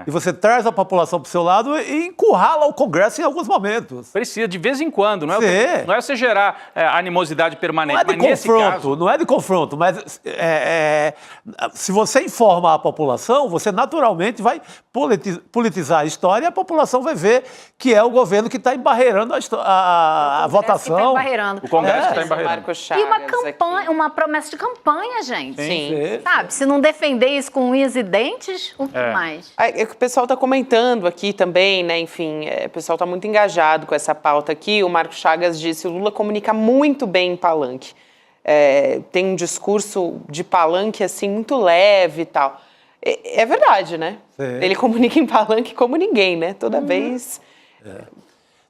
E você traz a população para o seu lado e encurrala o Congresso em alguns momentos. Precisa, de vez em quando. Não é você gerar animosidade permanente. Não é de confronto, não é de confronto, mas se você informa a população, você naturalmente vai politizar a história e a população vai ver que é o governo que está embarreirando a votação. Tá embarreirando. O Congresso está embarreirando. E uma campanha, uma promessa de campanha, gente. Sim. Sabe, se não defender isso com unhas e dentes, o que mais? É que o pessoal está comentando aqui também, né? Enfim, o pessoal está muito engajado com essa pauta aqui. O Marco Chagas disse: o Lula comunica muito bem em palanque. Tem um discurso de palanque, assim, muito leve e tal. É verdade, né? Sim. Ele comunica em palanque como ninguém, né? Toda vez...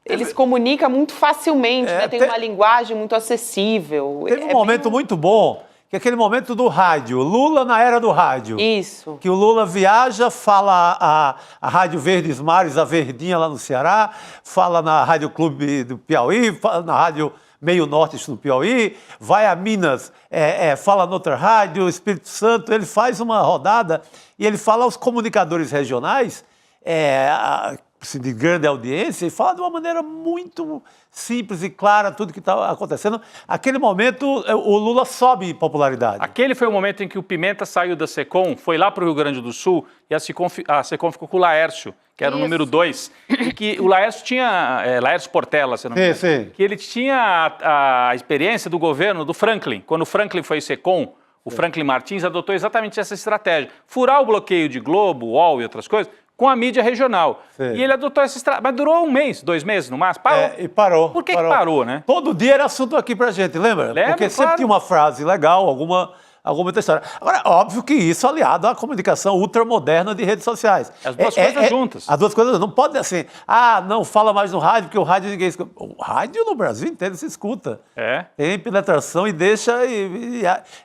Ele se comunica muito facilmente, né? Tem uma linguagem muito acessível. Teve um momento muito bom, que é aquele momento do rádio, Lula na era do rádio. Isso. Que o Lula viaja, fala a Rádio Verdes Mares, a Verdinha lá no Ceará, fala na Rádio Clube do Piauí, fala na Rádio Meio Norte do Piauí, vai a Minas, fala noutra rádio, Espírito Santo, ele faz uma rodada e ele fala aos comunicadores regionais, de grande audiência, e fala de uma maneira muito simples e clara tudo que está acontecendo. Aquele momento, o Lula sobe em popularidade. Aquele foi o momento em que o Pimenta saiu da SECOM, foi lá para o Rio Grande do Sul, e a SECOM ficou com o Laércio, que era o número 2, e que o Laércio tinha, Laércio Portela, se não me engano, que ele tinha a experiência do governo do Franklin. Quando o Franklin foi SECOM, o Franklin Martins adotou exatamente essa estratégia. Furar o bloqueio de Globo, UOL e outras coisas com a mídia regional. Sim. E ele adotou essa estratégia, mas durou 1 mês, 2 meses no máximo, parou. E parou. Por que parou, né? Todo dia era assunto aqui pra gente, lembra? Lembra, Porque sempre claro. tinha uma frase legal, alguma outra história. Agora, óbvio que isso aliado à comunicação ultramoderna de redes sociais. As duas coisas juntas. As duas coisas, não pode assim, não fala mais no rádio, porque o rádio ninguém escuta. O rádio no Brasil inteiro se escuta. Tem penetração e deixa,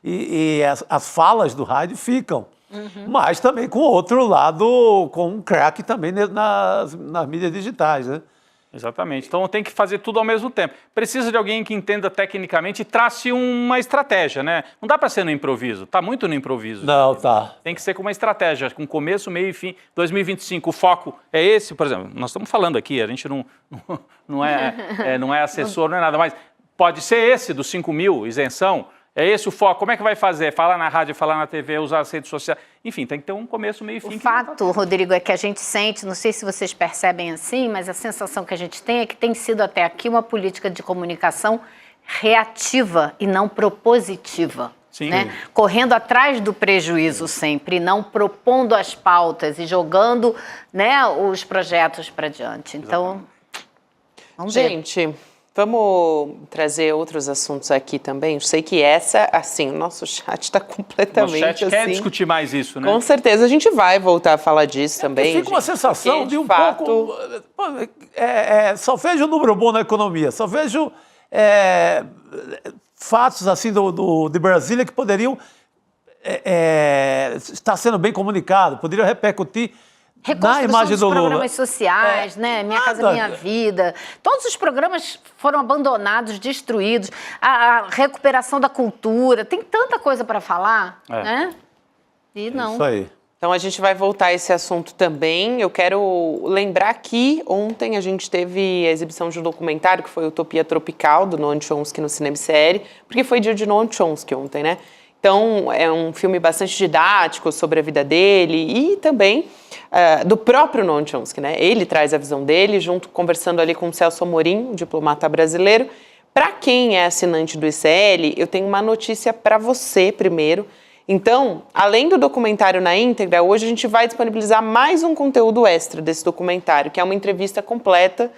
e as falas do rádio ficam. Mas também com outro lado, com um craque também nas mídias digitais, né? Exatamente. Então tem que fazer tudo ao mesmo tempo. Precisa de alguém que entenda tecnicamente e trace uma estratégia, né? Não dá para ser no improviso. Tá muito no improviso. Não, tá. Tem que ser com uma estratégia, com começo, meio e fim. 2025, o foco é esse, por exemplo. Nós estamos falando aqui, a gente não é assessor, não é nada, mas pode ser esse dos 5 mil, isenção. É esse o foco. Como é que vai fazer? Falar na rádio, falar na TV, usar as redes sociais. Enfim, tem que ter um começo, meio e fim. O fato, Rodrigo, é que a gente sente, não sei se vocês percebem assim, mas a sensação que a gente tem é que tem sido até aqui uma política de comunicação reativa e não propositiva. Sim. Né? Correndo atrás do prejuízo sempre, não propondo as pautas e jogando, né, os projetos para diante. Então, vamos ver. Gente, vamos trazer outros assuntos aqui também. Eu sei que essa, assim, o nosso chat está completamente O chat quer assim. discutir mais isso, né? Com certeza, a gente vai voltar a falar disso também. Fica uma gente, sensação porque, de um fato, pouco... só vejo número bom na economia, só vejo fatos assim de Brasília que poderiam estar sendo bem comunicados, poderiam repercutir na Reconstrução imagem dos do Lula. programas sociais, né? Minha Casa Minha Vida. Todos os programas foram abandonados, destruídos. A recuperação da cultura. Tem tanta coisa para falar, né? E não. Isso aí. Então a gente vai voltar a esse assunto também. Eu quero lembrar que ontem a gente teve a exibição de um documentário que foi Utopia Tropical, do Noam Chomsky no Cinema Série, porque foi dia de Noam Chomsky ontem, né? Então é um filme bastante didático sobre a vida dele e também do próprio Noam Chomsky, né? Ele traz a visão dele, conversando ali com o Celso Amorim, um diplomata brasileiro. Para quem é assinante do ICL, eu tenho uma notícia para você primeiro. Então, além do documentário na íntegra, hoje a gente vai disponibilizar mais um conteúdo extra desse documentário, que é uma entrevista completa,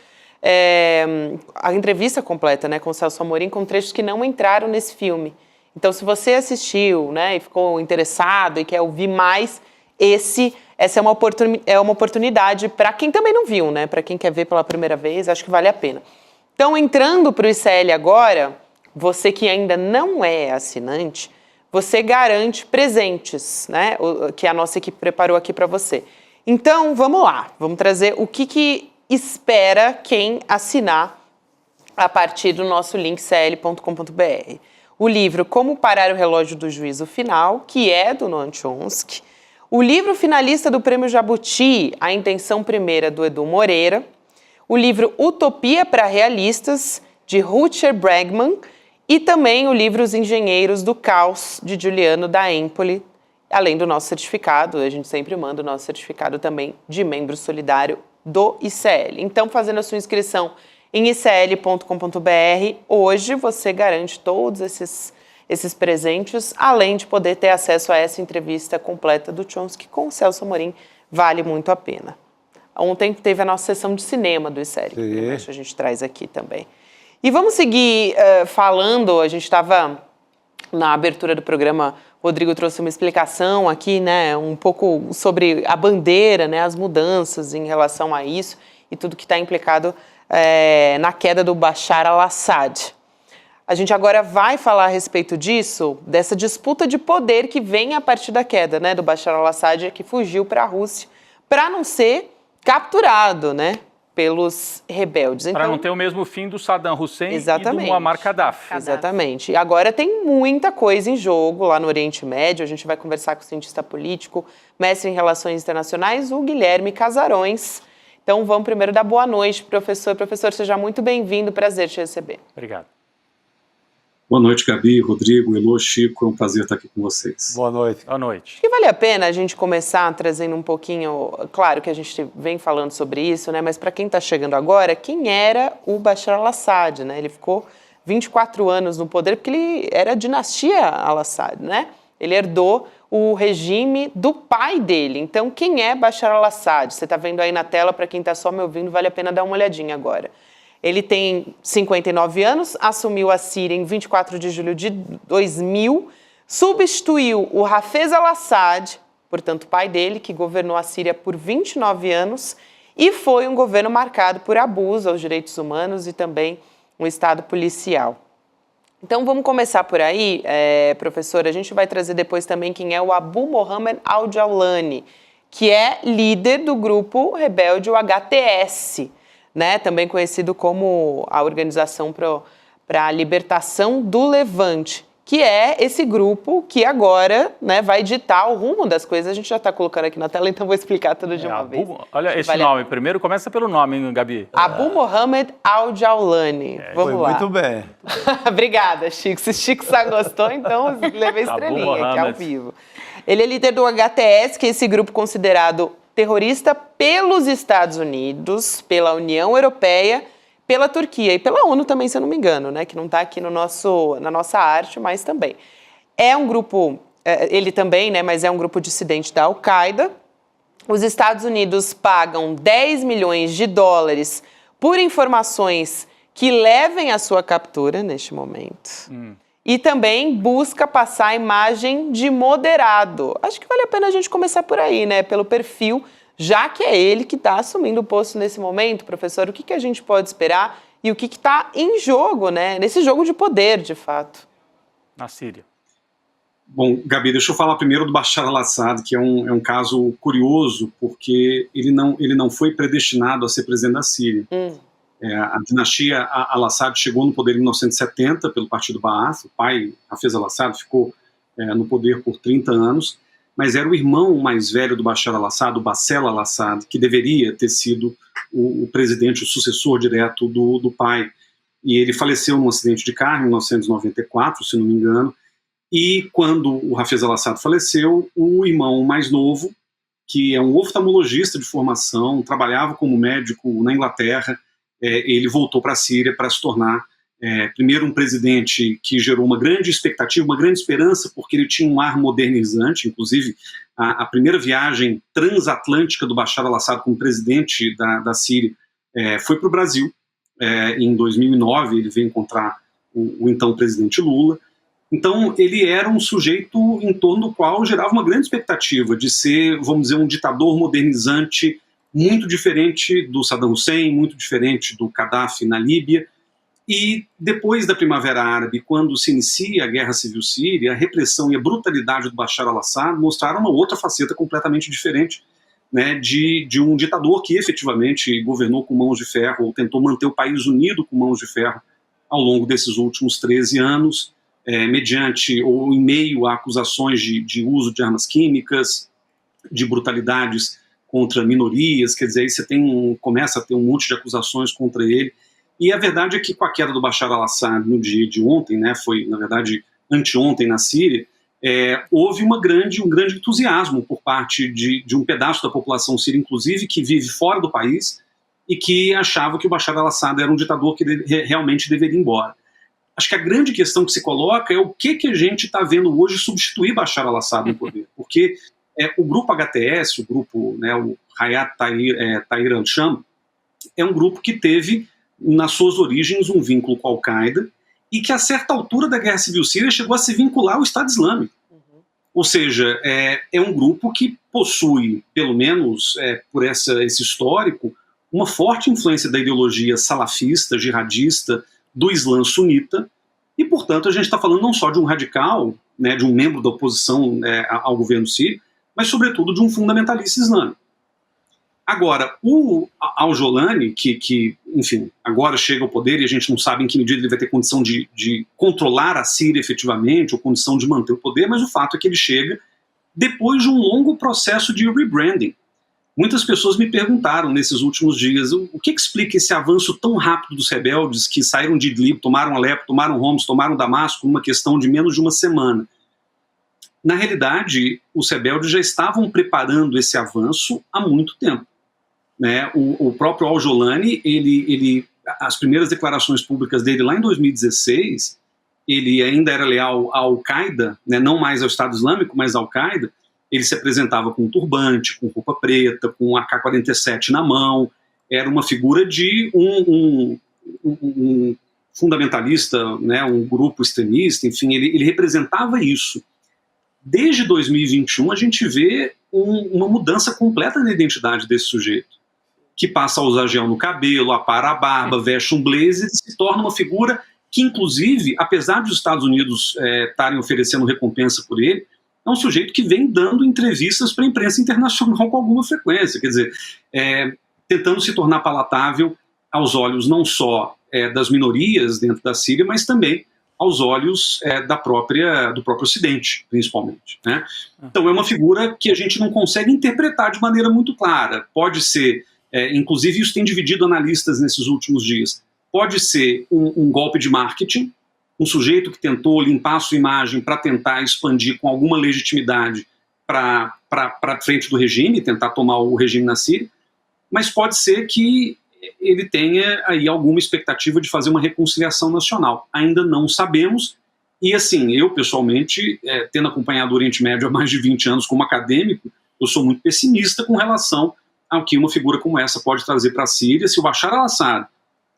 a entrevista completa, né, com o Celso Amorim, com trechos que não entraram nesse filme. Então, se você assistiu, né, e ficou interessado e quer ouvir mais, essa é uma oportunidade para quem também não viu, né, para quem quer ver pela primeira vez, acho que vale a pena. Então, entrando para o ICL agora, você que ainda não é assinante, você garante presentes, né, que a nossa equipe preparou aqui para você. Então, vamos lá, vamos trazer o que espera quem assinar a partir do nosso link cl.com.br. O livro Como Parar o Relógio do Juízo Final, que é do Noam Chomsky. O livro finalista do Prêmio Jabuti, A Intenção Primeira, do Edu Moreira. O livro Utopia para Realistas, de Rutger Bregman. E também o livro Os Engenheiros do Caos, de Giuliano da Empoli, além do nosso certificado, a gente sempre manda o nosso certificado também de membro solidário do ICL. Então, fazendo a sua inscrição em icl.com.br, hoje você garante todos esses presentes, além de poder ter acesso a essa entrevista completa do Chomsky com o Celso Amorim, vale muito a pena. Ontem teve a nossa sessão de cinema do ICL, que a gente traz aqui também. E vamos seguir falando, a gente estava na abertura do programa, o Rodrigo trouxe uma explicação aqui, né, um pouco sobre a bandeira, né, as mudanças em relação a isso e tudo que está implicado na queda do Bashar al-Assad. A gente agora vai falar a respeito disso, dessa disputa de poder que vem a partir da queda, né, do Bashar al-Assad, que fugiu para a Rússia, para não ser capturado, né, pelos rebeldes. Para então, não ter o mesmo fim do Saddam Hussein exatamente, e do Muammar Gaddafi. Exatamente. E agora tem muita coisa em jogo lá no Oriente Médio. A gente vai conversar com o cientista político, mestre em relações internacionais, o Guilherme Casarões. Então vamos primeiro dar boa noite, professor. Professor, seja muito bem-vindo, prazer te receber. Obrigado. Boa noite, Gabi, Rodrigo, Elô, Chico, é um prazer estar aqui com vocês. Boa noite. Boa noite. Acho que vale a pena a gente começar trazendo um pouquinho, claro que a gente vem falando sobre isso, né? Mas para quem está chegando agora, quem era o Bashar al-Assad, né? Ele ficou 24 anos no poder porque ele era a dinastia al-Assad, né? Ele herdou o regime do pai dele. Então, quem é Bashar al-Assad? Você está vendo aí na tela, para quem está só me ouvindo, vale a pena dar uma olhadinha agora. Ele tem 59 anos, assumiu a Síria em 24 de julho de 2000, substituiu o Hafez al-Assad, portanto, pai dele, que governou a Síria por 29 anos, e foi um governo marcado por abuso aos direitos humanos e também um estado policial. Então, vamos começar por aí, professora. A gente vai trazer depois também quem é o Abu Mohammed al-Jawlani, que é líder do grupo rebelde, o HTS, né? Também conhecido como a Organização para a Libertação do Levante, que é esse grupo que agora, né, vai ditar o rumo das coisas. A gente já está colocando aqui na tela, então vou explicar tudo de uma vez. Olha esse nome. Primeiro começa pelo nome, hein, Gabi? Abu Mohammed al-Jawlani. Vamos lá. Muito bem. Obrigada, Chico. Se Chico só gostou, então levei estrelinha aqui ao vivo. Ele é líder do HTS, que é esse grupo considerado terrorista pelos Estados Unidos, pela União Europeia, pela Turquia e pela ONU também, se eu não me engano, né, que não está aqui na nossa arte, mas também. É um grupo, ele também, né, mas é um grupo dissidente da Al-Qaeda. Os Estados Unidos pagam 10 milhões de dólares por informações que levem à sua captura neste momento. E também busca passar a imagem de moderado. Acho que vale a pena a gente começar por aí, né, pelo perfil, já que é ele que está assumindo o posto nesse momento. Professor, o que a gente pode esperar e o que está em jogo, né? Nesse jogo de poder, de fato? Na Síria. Bom, Gabi, deixa eu falar primeiro do Bashar al-Assad, que é um caso curioso, porque ele não foi predestinado a ser presidente da Síria. A dinastia al-Assad chegou no poder em 1970 pelo partido Ba'ath. O pai, Hafez al-Assad, ficou no poder por 30 anos, mas era o irmão mais velho do Bashar al-Assad, o Bassel al-Assad, que deveria ter sido o presidente, o sucessor direto do pai. E ele faleceu num acidente de carro em 1994, se não me engano, e quando o Hafez al-Assad faleceu, o irmão mais novo, que é um oftalmologista de formação, trabalhava como médico na Inglaterra, ele voltou para a Síria para se tornar primeiro um presidente que gerou uma grande expectativa, uma grande esperança, porque ele tinha um ar modernizante. Inclusive a primeira viagem transatlântica do Bashar al-Assad como presidente da Síria foi para o Brasil. Em 2009 ele veio encontrar o então presidente Lula. Então ele era um sujeito em torno do qual gerava uma grande expectativa de ser, vamos dizer, um ditador modernizante, muito diferente do Saddam Hussein, muito diferente do Gaddafi na Líbia. E depois da Primavera Árabe, quando se inicia a Guerra Civil Síria, a repressão e a brutalidade do Bashar al-Assad mostraram uma outra faceta completamente diferente, né, de um ditador que efetivamente governou com mãos de ferro, ou tentou manter o país unido com mãos de ferro ao longo desses últimos 13 anos, mediante ou em meio a acusações de uso de armas químicas, de brutalidades contra minorias. Quer dizer, aí você começa a ter um monte de acusações contra ele. E a verdade é que com a queda do Bashar al-Assad no dia de ontem, né, foi na verdade anteontem na Síria, houve um grande entusiasmo por parte de um pedaço da população síria, inclusive, que vive fora do país e que achava que o Bashar al-Assad era um ditador que realmente deveria ir embora. Acho que a grande questão que se coloca é o que a gente está vendo hoje substituir Bashar al-Assad no poder. Porque o grupo HTS, o grupo, né, o Hayat Tahrir al-Sham, é um grupo que teve nas suas origens um vínculo com a Al-Qaeda e que a certa altura da Guerra Civil Síria chegou a se vincular ao Estado Islâmico. Ou seja, é um grupo que possui, pelo menos por esse histórico, uma forte influência da ideologia salafista, jihadista, do Islã sunita, e portanto a gente está falando não só de um radical, né, de um membro da oposição ao governo sírio, mas sobretudo de um fundamentalista islâmico. Agora, o al-Jawlani, que, enfim, agora chega ao poder e a gente não sabe em que medida ele vai ter condição de controlar a Síria efetivamente, ou condição de manter o poder, mas o fato é que ele chega depois de um longo processo de rebranding. Muitas pessoas me perguntaram nesses últimos dias o que explica esse avanço tão rápido dos rebeldes que saíram de Idlib, tomaram Alepo, tomaram Homs, tomaram Damasco numa questão de menos de uma semana. Na realidade, os rebeldes já estavam preparando esse avanço há muito tempo. Né? O próprio al-Jawlani, as primeiras declarações públicas dele lá em 2016 ele ainda era leal à Al-Qaeda, né, não mais ao Estado Islâmico, mas à Al-Qaeda, ele se apresentava com um turbante, com roupa preta, com um AK-47 na mão, era uma figura de um fundamentalista, né, um grupo extremista, enfim, ele representava isso. Desde 2021 a gente vê uma mudança completa na identidade desse sujeito, que passa a usar gel no cabelo, apara a barba, veste um blazer e se torna uma figura que, inclusive, apesar dos Estados Unidos estarem oferecendo recompensa por ele, é um sujeito que vem dando entrevistas para a imprensa internacional com alguma frequência, quer dizer, tentando se tornar palatável aos olhos não só das minorias dentro da Síria, mas também aos olhos do próprio Ocidente, principalmente, né? Então é uma figura que a gente não consegue interpretar de maneira muito clara. Pode ser, inclusive isso tem dividido analistas nesses últimos dias, pode ser um golpe de marketing, um sujeito que tentou limpar a sua imagem para tentar expandir com alguma legitimidade para frente do regime, tentar tomar o regime na Síria, mas pode ser que ele tenha aí alguma expectativa de fazer uma reconciliação nacional. Ainda não sabemos, e assim, eu pessoalmente, tendo acompanhado o Oriente Médio há mais de 20 anos como acadêmico, eu sou muito pessimista com relação ao que uma figura como essa pode trazer para a Síria. Se o Bashar al-Assad,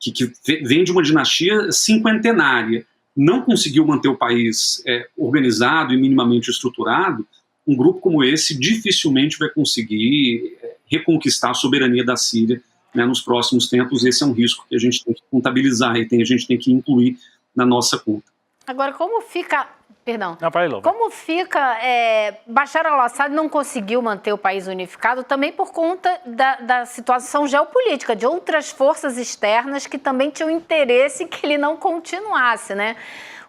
que vem de uma dinastia cinquentenária, não conseguiu manter o país organizado e minimamente estruturado, um grupo como esse dificilmente vai conseguir reconquistar a soberania da Síria, né, nos próximos tempos. Esse é um risco que a gente tem que contabilizar e a gente tem que incluir na nossa conta. Agora, como fica... Perdão. Não, vai, Lô. Como fica... Bashar al-Assad não conseguiu manter o país unificado também por conta da situação geopolítica, de outras forças externas que também tinham interesse que ele não continuasse, né?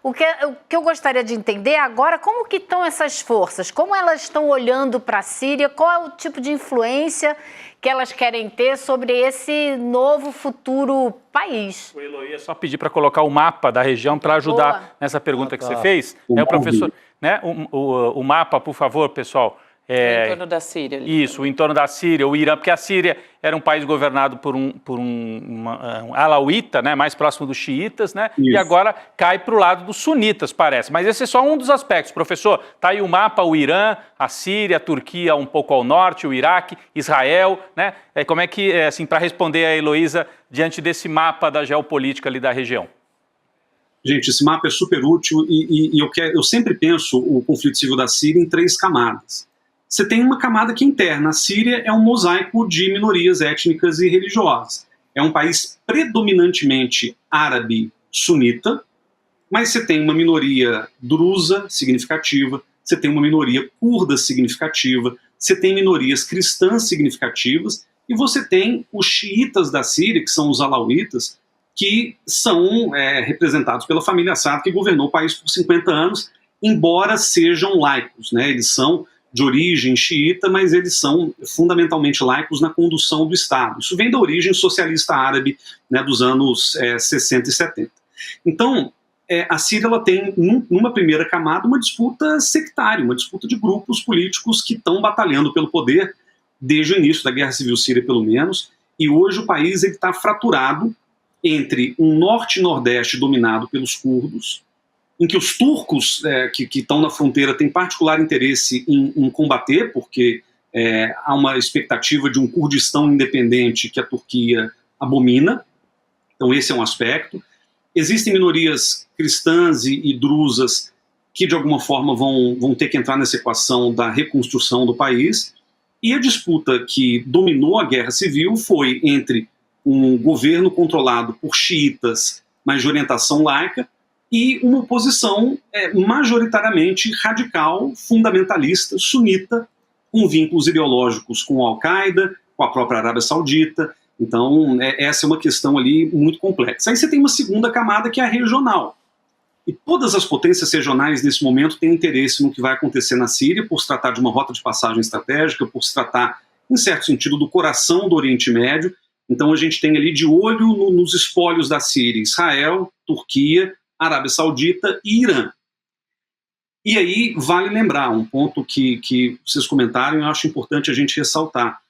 O que eu gostaria de entender agora, como que estão essas forças? Como elas estão olhando para a Síria? Qual é o tipo de influência que elas querem ter sobre esse novo futuro país? O Eloy, é só pedir para colocar o mapa da região para ajudar nessa pergunta que você fez. O professor, né? O mapa, por favor, pessoal. O entorno da Síria. Isso, o entorno da Síria, o Irã, porque a Síria era um país governado por um alauíta, né, mais próximo dos xiitas, né, e agora cai para o lado dos sunitas, parece. Mas esse é só um dos aspectos, professor. Está aí o mapa, o Irã, a Síria, a Turquia um pouco ao norte, o Iraque, Israel, né? Como é que, assim, para responder a Heloísa, diante desse mapa da geopolítica ali da região? Gente, esse mapa é super útil e eu sempre penso o conflito civil da Síria em 3 camadas. Você tem uma camada que é interna. A Síria é um mosaico de minorias étnicas e religiosas. É um país predominantemente árabe sunita, mas você tem uma minoria drusa significativa, você tem uma minoria curda significativa, você tem minorias cristãs significativas, e você tem os xiitas da Síria, que são os alauítas, que são representados pela família Assad, que governou o país por 50 anos, embora sejam laicos, né? Eles são de origem xiita, mas eles são fundamentalmente laicos na condução do Estado. Isso vem da origem socialista árabe, né, dos anos 60 e 70. Então, a Síria ela tem, numa primeira camada, uma disputa sectária, uma disputa de grupos políticos que estão batalhando pelo poder desde o início da Guerra Civil Síria, pelo menos, e hoje o país está fraturado entre um norte e nordeste dominado pelos curdos, em que os turcos que estão na fronteira têm particular interesse em combater, porque há uma expectativa de um Kurdistão independente que a Turquia abomina. Então esse é um aspecto. Existem minorias cristãs e drusas que de alguma forma vão ter que entrar nessa equação da reconstrução do país, e a disputa que dominou a guerra civil foi entre um governo controlado por xiitas, mas de orientação laica, e uma oposição majoritariamente radical, fundamentalista, sunita, com vínculos ideológicos com a Al-Qaeda, com a própria Arábia Saudita. Então, essa é uma questão ali muito complexa. Aí você tem uma segunda camada que é a regional. E todas as potências regionais, nesse momento, têm interesse no que vai acontecer na Síria, por se tratar de uma rota de passagem estratégica, por se tratar, em certo sentido, do coração do Oriente Médio. Então, a gente tem ali de olho nos espólios da Síria Israel, Turquia, Arábia Saudita e Irã. E aí vale lembrar um ponto que vocês comentaram e eu acho importante a gente ressaltar.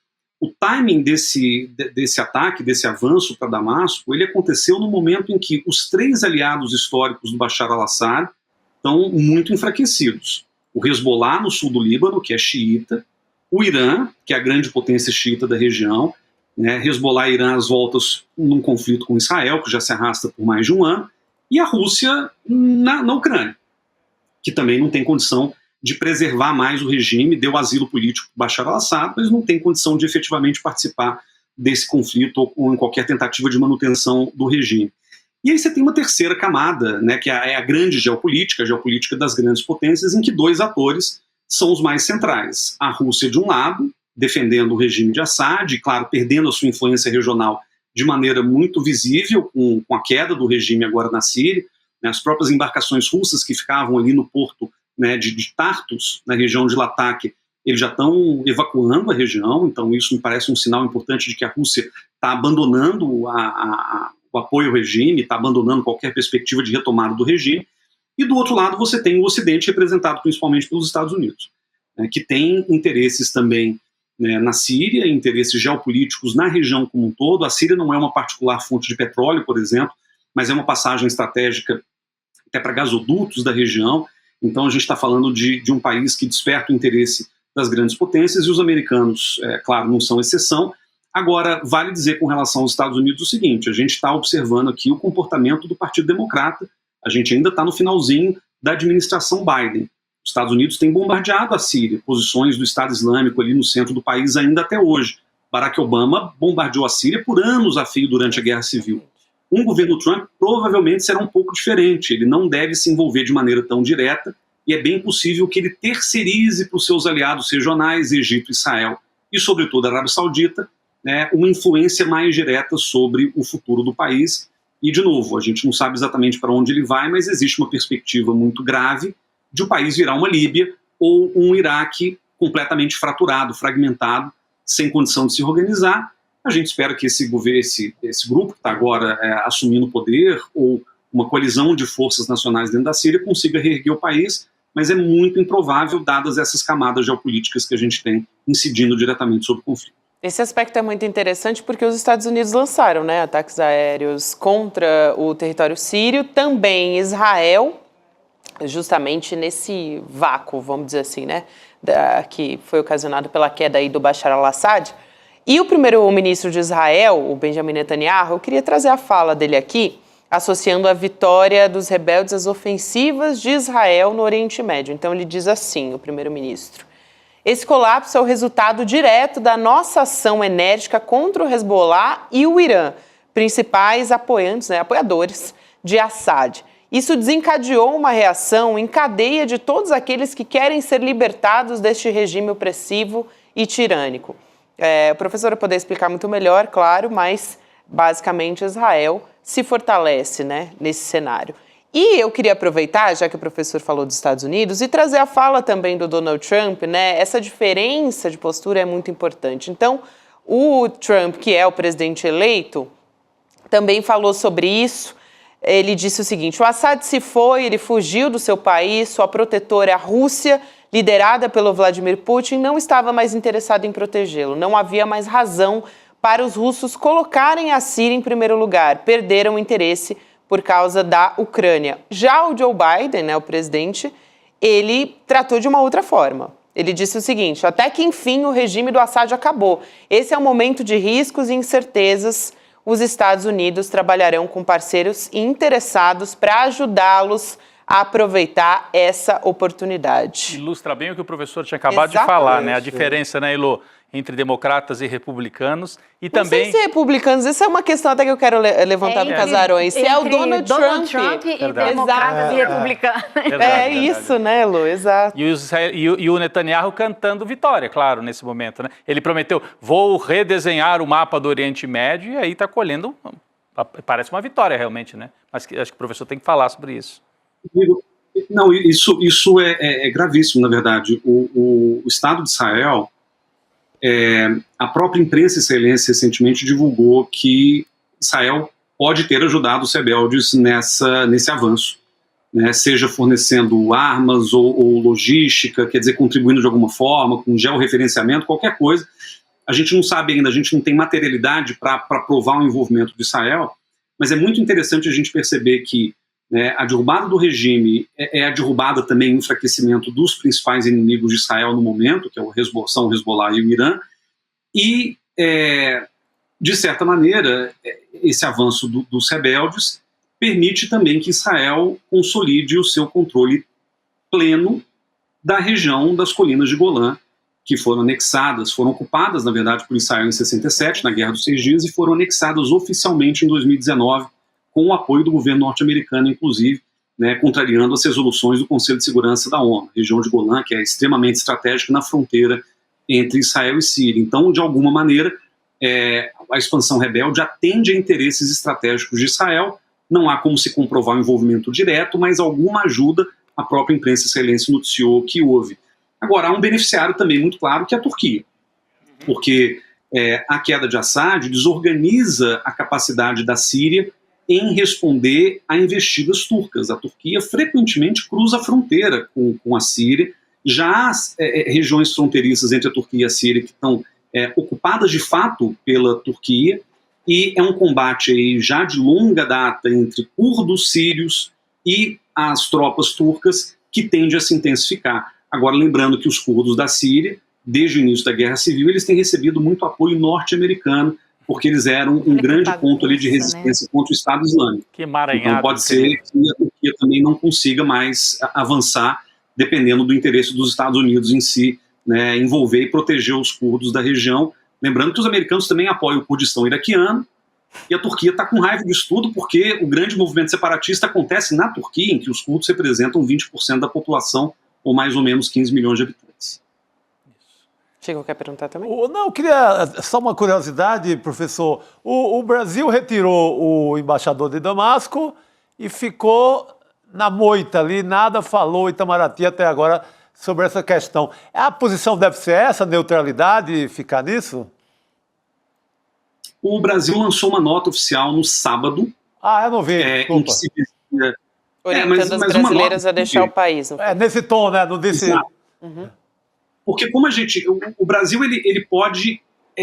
O timing desse ataque, desse avanço para Damasco, ele aconteceu no momento em que os 3 aliados históricos do Bashar al-Assad estão muito enfraquecidos. O Hezbollah, no sul do Líbano, que é xiita, o Irã, que é a grande potência xiita da região, né, Hezbollah e Irã às voltas num conflito com Israel, que já se arrasta por mais de um ano, e a Rússia na Ucrânia, que também não tem condição de preservar mais o regime, deu asilo político para Bashar al-Assad, mas não tem condição de efetivamente participar desse conflito ou em qualquer tentativa de manutenção do regime. E aí você tem uma terceira camada, né, que é a grande geopolítica, a geopolítica das grandes potências, em que 2 atores são os mais centrais. A Rússia, de um lado, defendendo o regime de Assad, e, claro, perdendo a sua influência regional de maneira muito visível, com a queda do regime agora na Síria, né, as próprias embarcações russas que ficavam ali no porto, né, de Tartus, na região de Latakia, eles já estão evacuando a região, então isso me parece um sinal importante de que a Rússia está abandonando o apoio ao regime, está abandonando qualquer perspectiva de retomada do regime, e do outro lado você tem o Ocidente representado principalmente pelos Estados Unidos, né, que tem interesses também, né, na Síria, interesses geopolíticos na região como um todo. A Síria não é uma particular fonte de petróleo, por exemplo, mas é uma passagem estratégica até para gasodutos da região. Então a gente está falando de um país que desperta o interesse das grandes potências, e os americanos, claro, não são exceção. Agora, vale dizer com relação aos Estados Unidos o seguinte: a gente está observando aqui o comportamento do Partido Democrata, a gente ainda está no finalzinho da administração Biden. Os Estados Unidos têm bombardeado a Síria, posições do Estado Islâmico ali no centro do país ainda até hoje. Barack Obama bombardeou a Síria por anos a fio durante a Guerra Civil. Um governo Trump provavelmente será um pouco diferente, ele não deve se envolver de maneira tão direta, e é bem possível que ele terceirize para os seus aliados regionais, Egito e Israel, e sobretudo a Arábia Saudita, né, uma influência mais direta sobre o futuro do país. E, de novo, a gente não sabe exatamente para onde ele vai, mas existe uma perspectiva muito grave de o país virar uma Líbia ou um Iraque completamente fraturado, fragmentado, sem condição de se organizar. A gente espera que esse grupo que está agora assumindo o poder, ou uma coalizão de forças nacionais dentro da Síria, consiga reerguer o país, mas é muito improvável, dadas essas camadas geopolíticas que a gente tem incidindo diretamente sobre o conflito. Esse aspecto é muito interessante porque os Estados Unidos lançaram, né, ataques aéreos contra o território sírio, também Israel, justamente nesse vácuo, vamos dizer assim, né, que foi ocasionado pela queda aí do Bashar al-Assad. E o primeiro-ministro de Israel, o Benjamin Netanyahu, eu queria trazer a fala dele aqui, associando a vitória dos rebeldes às ofensivas de Israel no Oriente Médio. Então ele diz assim, o primeiro-ministro: esse colapso é o resultado direto da nossa ação enérgica contra o Hezbollah e o Irã, principais apoiadores de Assad. Isso desencadeou uma reação em cadeia de todos aqueles que querem ser libertados deste regime opressivo e tirânico. A professora poderia explicar muito melhor, claro, mas basicamente Israel se fortalece, né, nesse cenário. E eu queria aproveitar, já que o professor falou dos Estados Unidos, e trazer a fala também do Donald Trump, né? Essa diferença de postura é muito importante. Então, o Trump, que é o presidente eleito, também falou sobre isso. Ele disse o seguinte: o Assad se foi, ele fugiu do seu país, sua protetora, a Rússia, liderada pelo Vladimir Putin, não estava mais interessada em protegê-lo. Não havia mais razão para os russos colocarem a Síria em primeiro lugar. Perderam o interesse por causa da Ucrânia. Já o Joe Biden, né, o presidente, ele tratou de uma outra forma. Ele disse o seguinte: até que enfim o regime do Assad acabou. Esse é um momento de riscos e incertezas. Os Estados Unidos trabalharão com parceiros interessados para ajudá-los a aproveitar essa oportunidade. Ilustra bem o que o professor tinha acabado de falar, né? A diferença, né, Ilô, entre democratas e republicanos. E também... Não sei se republicanos, essa é uma questão até que eu quero levantar para Casarões. Se é o Donald Trump e democratas e republicanos. Isso, né, Lu? Exato. E o Netanyahu cantando vitória, claro, nesse momento, né? Ele prometeu: vou redesenhar o mapa do Oriente Médio, e aí está colhendo, parece uma vitória realmente, né? Mas acho que o professor tem que falar sobre isso. Não, isso é gravíssimo, na verdade. O Estado de Israel, a própria imprensa israelense recentemente divulgou que Israel pode ter ajudado os rebeldes nesse avanço, né, seja fornecendo armas ou logística, quer dizer, contribuindo de alguma forma, com georreferenciamento, qualquer coisa. A gente não sabe ainda, a gente não tem materialidade para provar o envolvimento de Israel, mas é muito interessante a gente perceber que, né, a derrubada do regime é a derrubada também e o enfraquecimento dos principais inimigos de Israel no momento, que é o Hezbollah e o Irã, e, de certa maneira, esse avanço dos rebeldes permite também que Israel consolide o seu controle pleno da região das colinas de Golã, que foram anexadas, foram ocupadas, na verdade, por Israel em 67, na Guerra dos 6 Dias, e foram anexadas oficialmente em 2019, com o apoio do governo norte-americano, inclusive, né, contrariando as resoluções do Conselho de Segurança da ONU. A região de Golã, que é extremamente estratégica na fronteira entre Israel e Síria. Então, de alguma maneira, a expansão rebelde atende a interesses estratégicos de Israel. Não há como se comprovar o envolvimento direto, mas alguma ajuda a própria imprensa israelense noticiou que houve. Agora, há um beneficiário também muito claro, que é a Turquia, porque a queda de Assad desorganiza a capacidade da Síria em responder a investidas turcas. A Turquia frequentemente cruza a fronteira com a Síria. Já há regiões fronteiriças entre a Turquia e a Síria que estão ocupadas de fato pela Turquia, e é um combate aí já de longa data entre curdos sírios e as tropas turcas, que tende a se intensificar. Agora, lembrando que os curdos da Síria, desde o início da Guerra Civil, eles têm recebido muito apoio norte-americano, porque eles eram um grande ponto ali de resistência, né, contra o Estado Islâmico. Que emaranhado. Então pode ser que a Turquia também não consiga mais avançar, dependendo do interesse dos Estados Unidos em si, né, envolver e proteger os curdos da região. Lembrando que os americanos também apoiam o Kurdistão iraquiano, e a Turquia está com raiva disso tudo, porque o grande movimento separatista acontece na Turquia, em que os curdos representam 20% da população, ou mais ou menos 15 milhões de habitantes. Chico, quer perguntar também? Não, eu queria só uma curiosidade, professor. O Brasil retirou o embaixador de Damasco e ficou na moita ali, nada falou Itamaraty até agora sobre essa questão. A posição deve ser essa, neutralidade, ficar nisso? O Brasil lançou uma nota oficial no sábado. Eu não vi, em que se dizia, orientando as brasileiras a deixar o país. Nesse tom, né? Não desse... Uhum. Porque como o Brasil ele pode,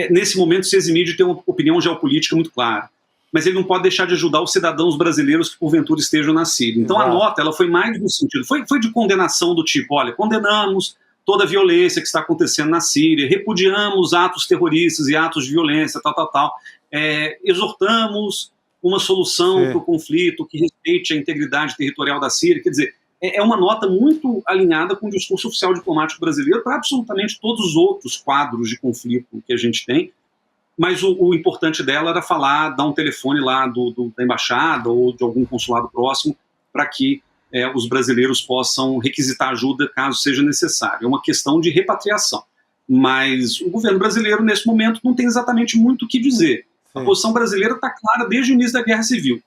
nesse momento, se eximir de ter uma opinião geopolítica muito clara, mas ele não pode deixar de ajudar os cidadãos brasileiros que porventura estejam na Síria. Então a nota ela foi mais no sentido, foi de condenação do tipo, olha, condenamos toda a violência que está acontecendo na Síria, repudiamos atos terroristas e atos de violência, exortamos uma solução para o conflito que respeite a integridade territorial da Síria. Quer dizer, é uma nota muito alinhada com o discurso oficial diplomático brasileiro para absolutamente todos os outros quadros de conflito que a gente tem, mas o importante dela era dar um telefone lá da embaixada ou de algum consulado próximo para que os brasileiros possam requisitar ajuda caso seja necessário. É uma questão de repatriação, mas o governo brasileiro nesse momento não tem exatamente muito o que dizer. A posição brasileira está clara desde o início da Guerra Civil.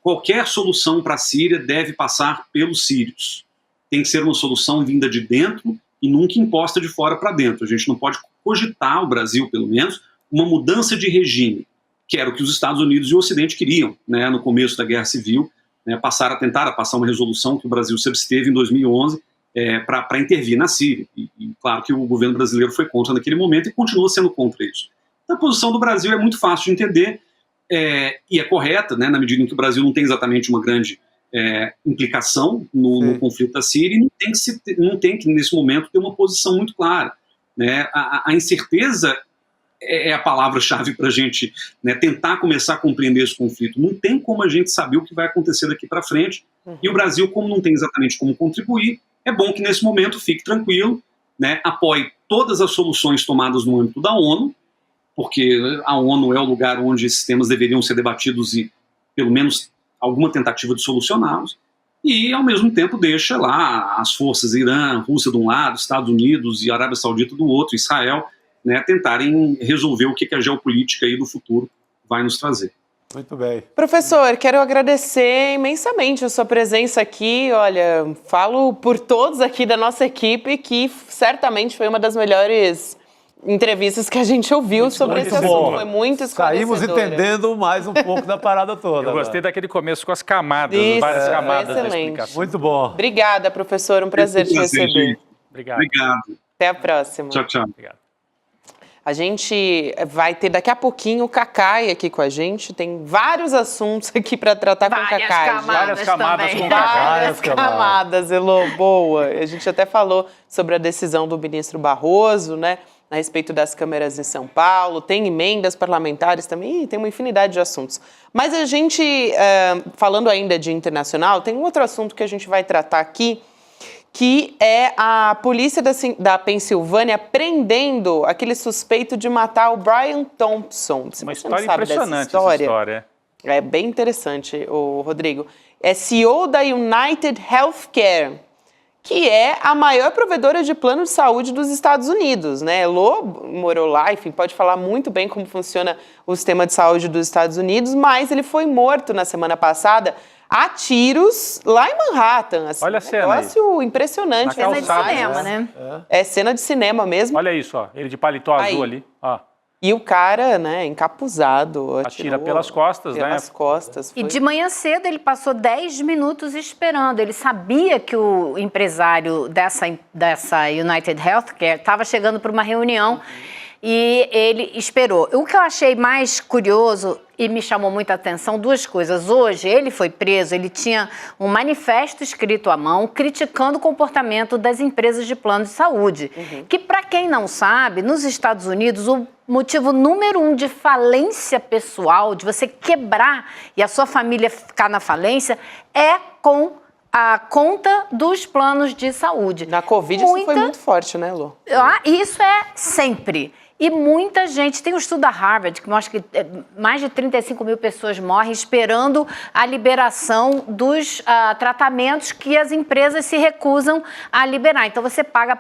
Qualquer solução para a Síria deve passar pelos sírios. Tem que ser uma solução vinda de dentro e nunca imposta de fora para dentro. A gente não pode cogitar, o Brasil pelo menos, uma mudança de regime, que era o que os Estados Unidos e o Ocidente queriam, né, no começo da Guerra Civil, né, tentar passar uma resolução que o Brasil se absteve em 2011 para intervir na Síria. E claro que o governo brasileiro foi contra naquele momento e continua sendo contra isso. Então, a posição do Brasil é muito fácil de entender, e é correta, né, na medida em que o Brasil não tem exatamente uma grande implicação no conflito da Síria, e não tem que, nesse momento, ter uma posição muito clara. Né? A incerteza é a palavra-chave para a gente, né, tentar começar a compreender esse conflito. Não tem como a gente saber o que vai acontecer daqui para frente, e o Brasil, como não tem exatamente como contribuir, é bom que nesse momento fique tranquilo, né, apoie todas as soluções tomadas no âmbito da ONU, porque a ONU é o lugar onde esses temas deveriam ser debatidos e, pelo menos, alguma tentativa de solucioná-los, e, ao mesmo tempo, deixa lá as forças Irã, Rússia de um lado, Estados Unidos e Arábia Saudita do outro, Israel, né, tentarem resolver o que a geopolítica aí do futuro vai nos trazer. Muito bem. Professor, quero agradecer imensamente a sua presença aqui. Olha, falo por todos aqui da nossa equipe que certamente foi uma das melhores entrevistas que a gente ouviu sobre esse assunto. Foi muito esclarecedora. Saímos entendendo mais um pouco da parada toda. Eu gostei daquele começo com as camadas, várias camadas da explicação. Muito bom. Obrigada, professor. Um prazer te receber. Obrigado. Obrigado. Até a próxima. Tchau, tchau. Obrigado. A gente vai ter daqui a pouquinho o Cacai aqui com a gente. Tem vários assuntos aqui para tratar com o Cacai. Várias camadas também. com o Cacai. Várias camadas, Elô, boa. A gente até falou sobre a decisão do ministro Barroso, né, a respeito das câmeras em São Paulo. Tem emendas parlamentares também, tem uma infinidade de assuntos. Mas a gente, falando ainda de internacional, tem um outro assunto que a gente vai tratar aqui, que é a polícia da Pensilvânia prendendo aquele suspeito de matar o Brian Thompson. Uma história impressionante essa história. É bem interessante, o Rodrigo. É CEO da United Healthcare, que é a maior provedora de plano de saúde dos Estados Unidos, né? Elô morou lá, enfim, pode falar muito bem como funciona o sistema de saúde dos Estados Unidos, mas ele foi morto na semana passada a tiros lá em Manhattan. Assim, olha a cena negócio impressionante. Cena de cinema, né? É cena de cinema mesmo. Olha isso, ó. Ele de paletó azul ali. Ó. E o cara, né, encapuzado. Atira pelas costas, né? Pelas costas. E de manhã cedo ele passou 10 minutos esperando. Ele sabia que o empresário dessa United Healthcare estava chegando para uma reunião e ele esperou. O que eu achei mais curioso e me chamou muita atenção, duas coisas. Hoje ele foi preso, ele tinha um manifesto escrito à mão criticando o comportamento das empresas de plano de saúde. Que, para quem não sabe, nos Estados Unidos, o motivo número 1 de falência pessoal, de você quebrar e a sua família ficar na falência, é com a conta dos planos de saúde. Na Covid isso foi muito forte, né, Lu? Isso é sempre. E muita gente, tem um estudo da Harvard que mostra que mais de 35 mil pessoas morrem esperando a liberação dos tratamentos que as empresas se recusam a liberar. Então você paga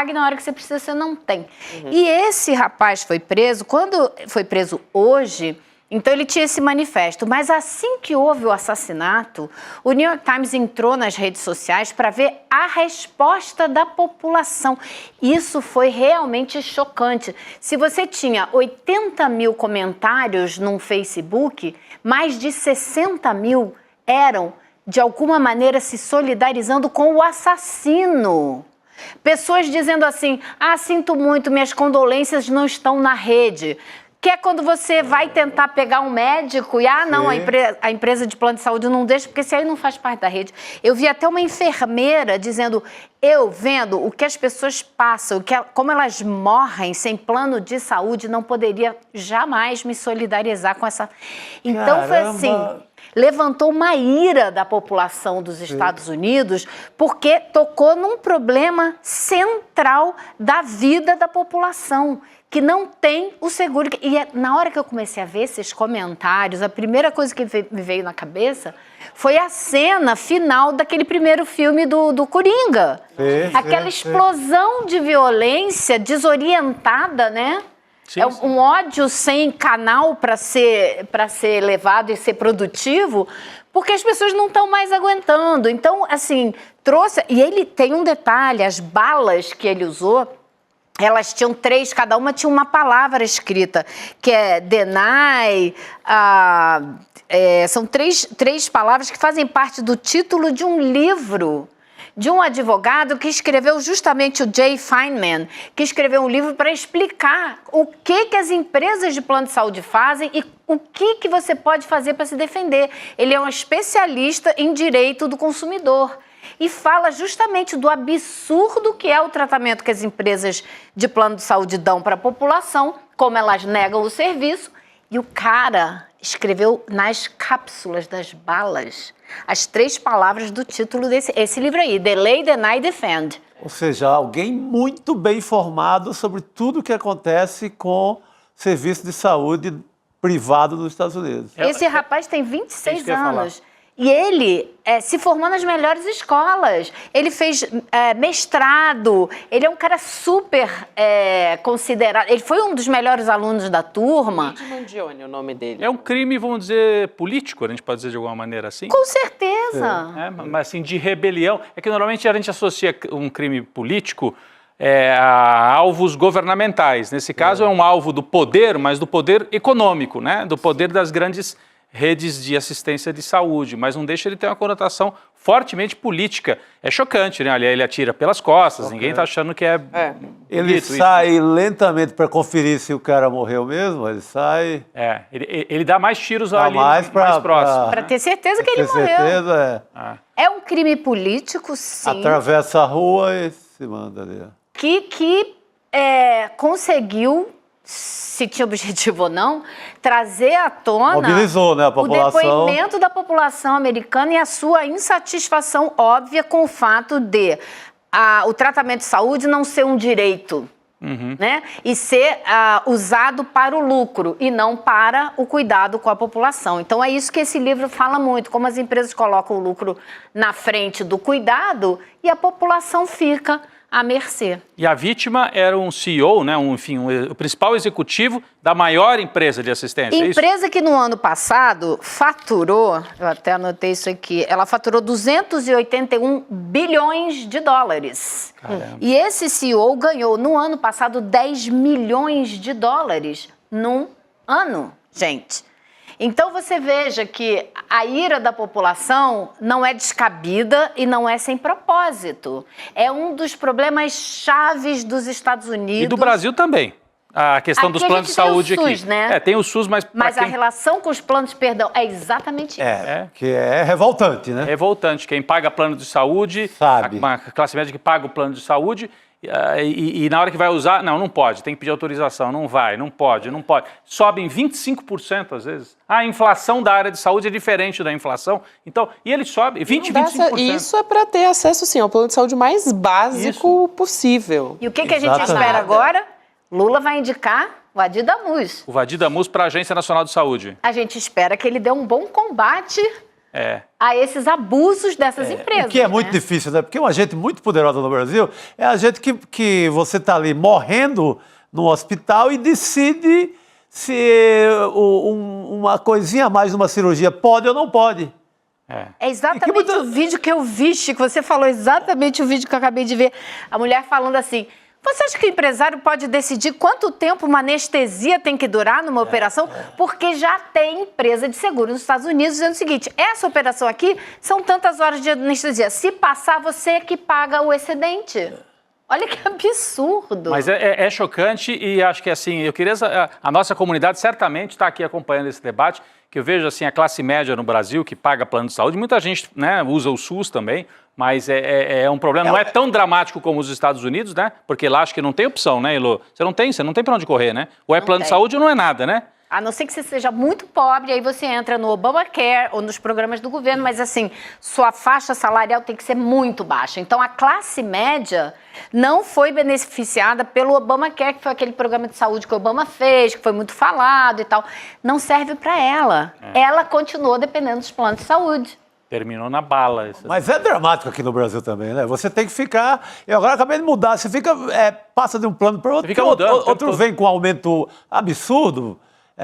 e na hora que você precisa você não tem. E esse rapaz foi preso, quando foi preso hoje, então ele tinha esse manifesto, mas assim que houve o assassinato, o New York Times entrou nas redes sociais para ver a resposta da população. Isso foi realmente chocante. Se você tinha 80 mil comentários num Facebook, mais de 60 mil eram, de alguma maneira, se solidarizando com o assassino. Pessoas dizendo assim, sinto muito, minhas condolências não estão na rede. Que é quando você vai tentar pegar um médico e, não, a empresa de plano de saúde não deixa, porque esse aí não faz parte da rede. Eu vi até uma enfermeira dizendo, eu vendo o que as pessoas passam, como elas morrem sem plano de saúde, não poderia jamais me solidarizar com essa... Então foi assim... Levantou uma ira da população dos Estados Unidos porque tocou num problema central da vida da população, que não tem o seguro. E na hora que eu comecei a ver esses comentários, a primeira coisa que me veio na cabeça foi a cena final daquele primeiro filme do Coringa. Aquela explosão de violência desorientada, né? Sim, é um ódio sem canal para ser levado e ser produtivo, porque as pessoas não estão mais aguentando. Então, assim, trouxe... E ele tem um detalhe, as balas que ele usou, elas tinham 3, cada uma tinha uma palavra escrita, que é deny, são três palavras que fazem parte do título de um livro, de um advogado que escreveu justamente, o Jay Feinman, que escreveu um livro para explicar o que as empresas de plano de saúde fazem e o que você pode fazer para se defender. Ele é um especialista em direito do consumidor e fala justamente do absurdo que é o tratamento que as empresas de plano de saúde dão para a população, como elas negam o serviço, e o cara escreveu nas cápsulas das balas as 3 palavras do título desse livro aí, Delay, Deny, Defend. Ou seja, alguém muito bem informado sobre tudo o que acontece com serviço de saúde privado nos Estados Unidos. Esse rapaz tem 26 anos. E ele se formou nas melhores escolas. Ele fez mestrado. Ele é um cara super considerado. Ele foi um dos melhores alunos da turma. Luigi Mangione é o nome dele. É um crime, vamos dizer, político, a gente pode dizer de alguma maneira assim? Com certeza. Mas assim, de rebelião. É que normalmente a gente associa um crime político a alvos governamentais. Nesse caso é um alvo do poder, mas do poder econômico, né? Do poder das grandes redes de assistência de saúde, mas não deixa ele ter uma conotação fortemente política. É chocante, né? Ele atira pelas costas, ninguém está achando que é... Ele sai lentamente para conferir se o cara morreu mesmo, ele sai... Ele dá mais tiros ali mais próximo. Para ter certeza que ele morreu. Certeza, É um crime político, sim. Atravessa a rua e se manda ali. Que conseguiu, se tinha objetivo ou não, trazer à tona mobilizou, né, a população. O depoimento da população americana e a sua insatisfação óbvia com o fato de o tratamento de saúde não ser um direito, né, e ser usado para o lucro e não para o cuidado com a população. Então é isso que esse livro fala muito, como as empresas colocam o lucro na frente do cuidado e a população fica à mercê. E a vítima era um CEO, né, o principal executivo da maior empresa de assistência. Empresa que no ano passado faturou, eu até anotei isso aqui, ela faturou 281 bilhões de dólares. Caramba. E esse CEO ganhou no ano passado 10 milhões de dólares num ano, gente. Então você veja que a ira da população não é descabida e não é sem propósito. É um dos problemas chaves dos Estados Unidos. E do Brasil também. A questão dos planos de saúde aqui. Tem o SUS, né? Tem o SUS, mas... Mas a relação com os planos, perdão, é exatamente isso. Que é revoltante, né? É revoltante. Quem paga plano de saúde, sabe. Uma classe média que paga o plano de saúde... E na hora que vai usar, não pode, tem que pedir autorização, não pode. Sobe em 25% às vezes. A inflação da área de saúde é diferente da inflação, então, e ele sobe 25%. Isso é para ter acesso, sim, ao plano de saúde mais básico possível. E o que a gente espera agora? Lula vai indicar o Vadir Damus. O Vadir Damus para a Agência Nacional de Saúde. A gente espera que ele dê um bom combate a esses abusos dessas empresas. O que é muito difícil, né? Porque uma gente muito poderosa no Brasil é a gente que você está ali morrendo no hospital e decide se uma coisinha a mais numa cirurgia pode ou não pode. É exatamente o vídeo que eu vi, Chico. Você falou exatamente o vídeo que eu acabei de ver. A mulher falando assim... Você acha que o empresário pode decidir quanto tempo uma anestesia tem que durar numa operação? Porque já tem empresa de seguro nos Estados Unidos dizendo o seguinte, essa operação aqui são tantas horas de anestesia. Se passar, você é que paga o excedente. Olha que absurdo. Mas é chocante e acho que assim, eu queria... A nossa comunidade certamente está aqui acompanhando esse debate, que eu vejo assim, a classe média no Brasil que paga plano de saúde, muita gente, né, usa o SUS também, mas é um problema, não é tão dramático como os Estados Unidos, né? Porque lá acho que não tem opção, né, Elô? Você não tem para onde correr, né? Ou é plano de saúde ou não é nada, né? A não ser que você seja muito pobre, aí você entra no Obamacare ou nos programas do governo, mas assim, sua faixa salarial tem que ser muito baixa. Então a classe média não foi beneficiada pelo Obamacare, que foi aquele programa de saúde que o Obama fez, que foi muito falado e tal. Não serve para ela. Ela continuou dependendo dos planos de saúde. Terminou na bala. Mas é dramático aqui no Brasil também, né? Você tem que ficar... Eu agora acabei de mudar. Você fica... passa de um plano para outro. Fica mudando, outro vem com um aumento absurdo.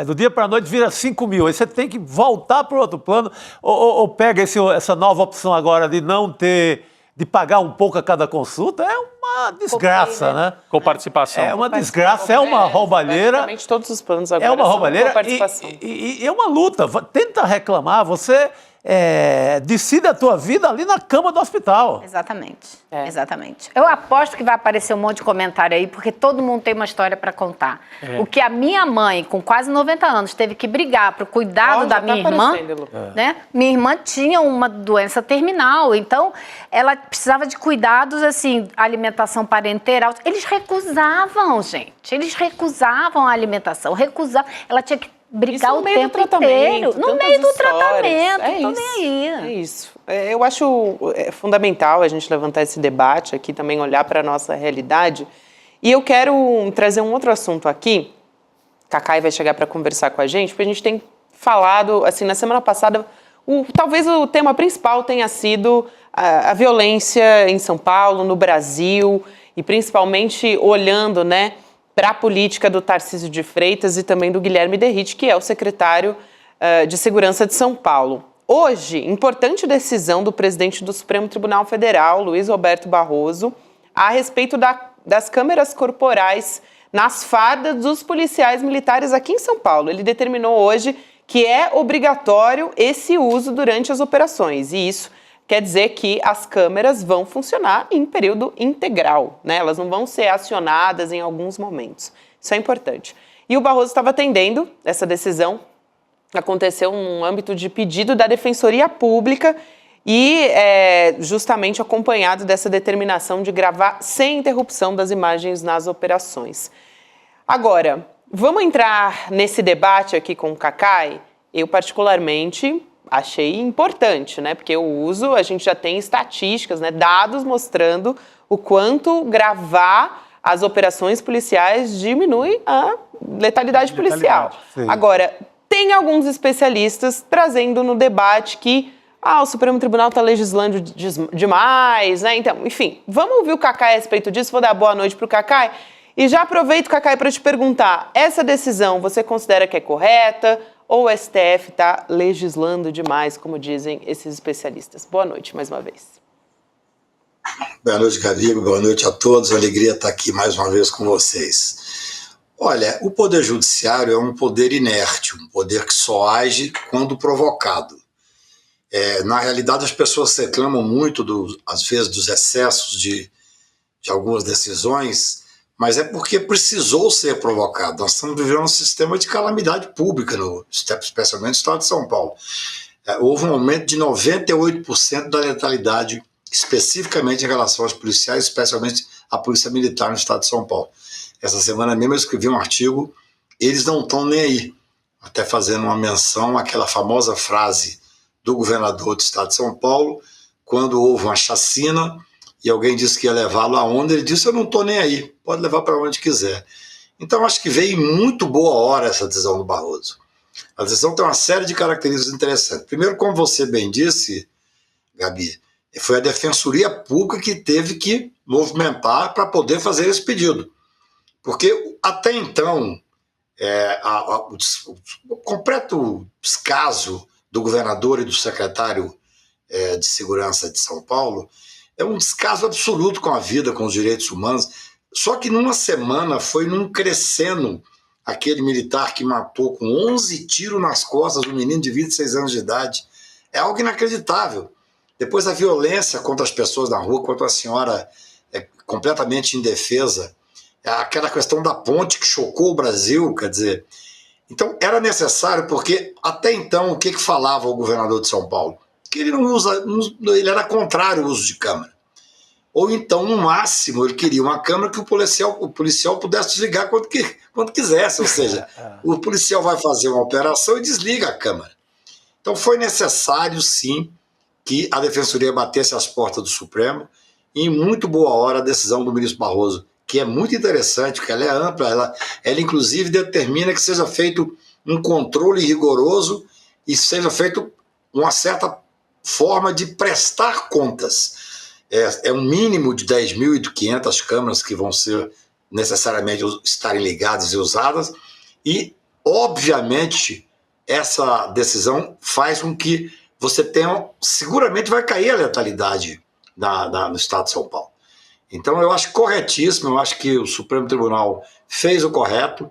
Do dia para a noite vira 5 mil. Aí você tem que voltar para o outro plano. Ou pega essa nova opção agora de não ter... De pagar um pouco a cada consulta. É uma desgraça, né? Com participação. É uma desgraça, é uma roubalheira. Praticamente todos os planos agora é uma roubalheira com participação. E é uma luta. Tenta reclamar, você... decide a tua vida ali na cama do hospital. Exatamente, exatamente. Eu aposto que vai aparecer um monte de comentário aí, porque todo mundo tem uma história para contar. O que a minha mãe, com quase 90 anos, teve que brigar pro cuidado da minha irmã, né? Minha irmã tinha uma doença terminal, então ela precisava de cuidados, assim, alimentação parenteral. Eles recusavam, gente. Eles recusavam a alimentação, ela tinha que brigar o tempo inteiro. No meio do tratamento. É isso. Eu acho fundamental a gente levantar esse debate aqui, também olhar para a nossa realidade. E eu quero trazer um outro assunto aqui. Cacai vai chegar para conversar com a gente, porque a gente tem falado, assim, na semana passada, talvez o tema principal tenha sido a violência em São Paulo, no Brasil, e principalmente olhando, né, para a política do Tarcísio de Freitas e também do Guilherme Derrite, que é o secretário de Segurança de São Paulo. Hoje, importante decisão do presidente do Supremo Tribunal Federal, Luiz Roberto Barroso, a respeito das câmeras corporais nas fardas dos policiais militares aqui em São Paulo. Ele determinou hoje que é obrigatório esse uso durante as operações. E isso quer dizer que as câmeras vão funcionar em período integral, né? Elas não vão ser acionadas em alguns momentos. Isso é importante. E o Barroso estava atendendo essa decisão. Aconteceu no âmbito de pedido da Defensoria Pública e justamente acompanhado dessa determinação de gravar sem interrupção das imagens nas operações. Agora, vamos entrar nesse debate aqui com o Cacai? Eu, particularmente, achei importante, né? Porque o uso, a gente já tem estatísticas, né? Dados mostrando o quanto gravar as operações policiais diminui a letalidade policial. Sim. Agora, tem alguns especialistas trazendo no debate que o Supremo Tribunal está legislando demais, né? Então, enfim, vamos ouvir o Cacai a respeito disso. Vou dar boa noite para o Cacai. E já aproveito, Cacai, para te perguntar, essa decisão você considera que é correta ou o STF está legislando demais, como dizem esses especialistas? Boa noite, mais uma vez. Boa noite, Gabi. Boa noite a todos. Alegria estar aqui mais uma vez com vocês. Olha, o Poder Judiciário é um poder inerte, um poder que só age quando provocado. Na realidade, as pessoas reclamam muito, às vezes, dos excessos de algumas decisões, mas é porque precisou ser provocado. Nós estamos vivendo um sistema de calamidade pública, especialmente no estado de São Paulo. Houve um aumento de 98% da letalidade, especificamente em relação aos policiais, especialmente a Polícia Militar no estado de São Paulo. Essa semana mesmo eu escrevi um artigo, eles não estão nem aí, até fazendo uma menção àquela famosa frase do governador do estado de São Paulo, quando houve uma chacina e alguém disse que ia levá-lo aonde, ele disse, eu não estou nem aí, pode levar para onde quiser. Então acho que veio em muito boa hora essa decisão do Barroso. A decisão tem uma série de características interessantes. Primeiro, como você bem disse, Gabi, foi a Defensoria Pública que teve que movimentar para poder fazer esse pedido. Porque até então, o completo descaso do governador e do secretário de Segurança de São Paulo é um descaso absoluto com a vida, com os direitos humanos. Só que numa semana foi crescendo aquele militar que matou com 11 tiros nas costas um menino de 26 anos de idade. É algo inacreditável. Depois a violência contra as pessoas na rua, contra a senhora completamente indefesa, aquela questão da ponte que chocou o Brasil, quer dizer. Então era necessário, porque até então o que falava o governador de São Paulo? Que ele ele era contrário ao uso de câmera. Ou então, no máximo, ele queria uma câmera que o policial pudesse desligar quando quisesse, ou seja, o policial vai fazer uma operação e desliga a câmera. Então foi necessário, sim, que a Defensoria batesse as portas do Supremo, e em muito boa hora a decisão do ministro Barroso, que é muito interessante, porque ela é ampla, ela inclusive determina que seja feito um controle rigoroso e seja feito uma certa forma de prestar contas. É um mínimo de 10.500 câmeras que vão ser necessariamente estarem ligadas e usadas, e, obviamente, essa decisão faz com que você tenha, seguramente vai cair a letalidade no estado de São Paulo. Então eu acho corretíssimo, eu acho que o Supremo Tribunal fez o correto,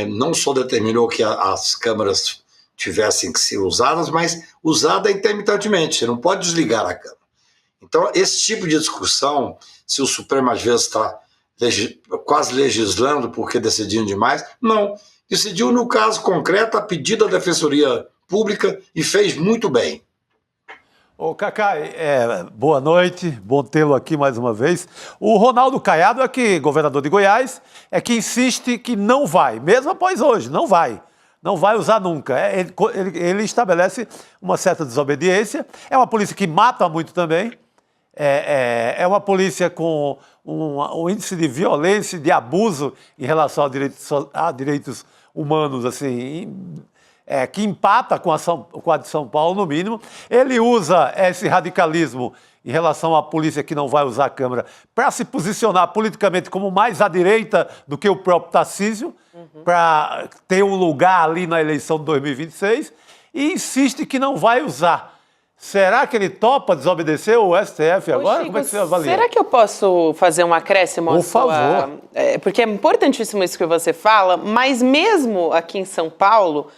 não só determinou que as câmeras tivessem que ser usadas, mas usada intermitentemente, você não pode desligar a câmera. Então esse tipo de discussão, se o Supremo às vezes está quase legislando porque decidiu demais, não, decidiu no caso concreto a pedido da Defensoria Pública e fez muito bem. Ô, Cacai, boa noite, bom tê-lo aqui mais uma vez. O Ronaldo Caiado, governador de Goiás, que insiste que não vai, mesmo após hoje, não vai usar nunca. Ele estabelece uma certa desobediência, é uma polícia que mata muito também, é uma polícia com um índice de violência, de abuso em relação a direitos humanos, assim, que empata com a de São Paulo, no mínimo. Ele usa esse radicalismo em relação à polícia que não vai usar a câmera para se posicionar politicamente como mais à direita do que o próprio Tarcísio, para ter um lugar ali na eleição de 2026, e insiste que não vai usar. Será que ele topa desobedecer o STF agora? Chico, como é que você avalia? Será que eu posso fazer um acréscimo? Por favor. Porque é importantíssimo isso que você fala, mas mesmo aqui em São Paulo,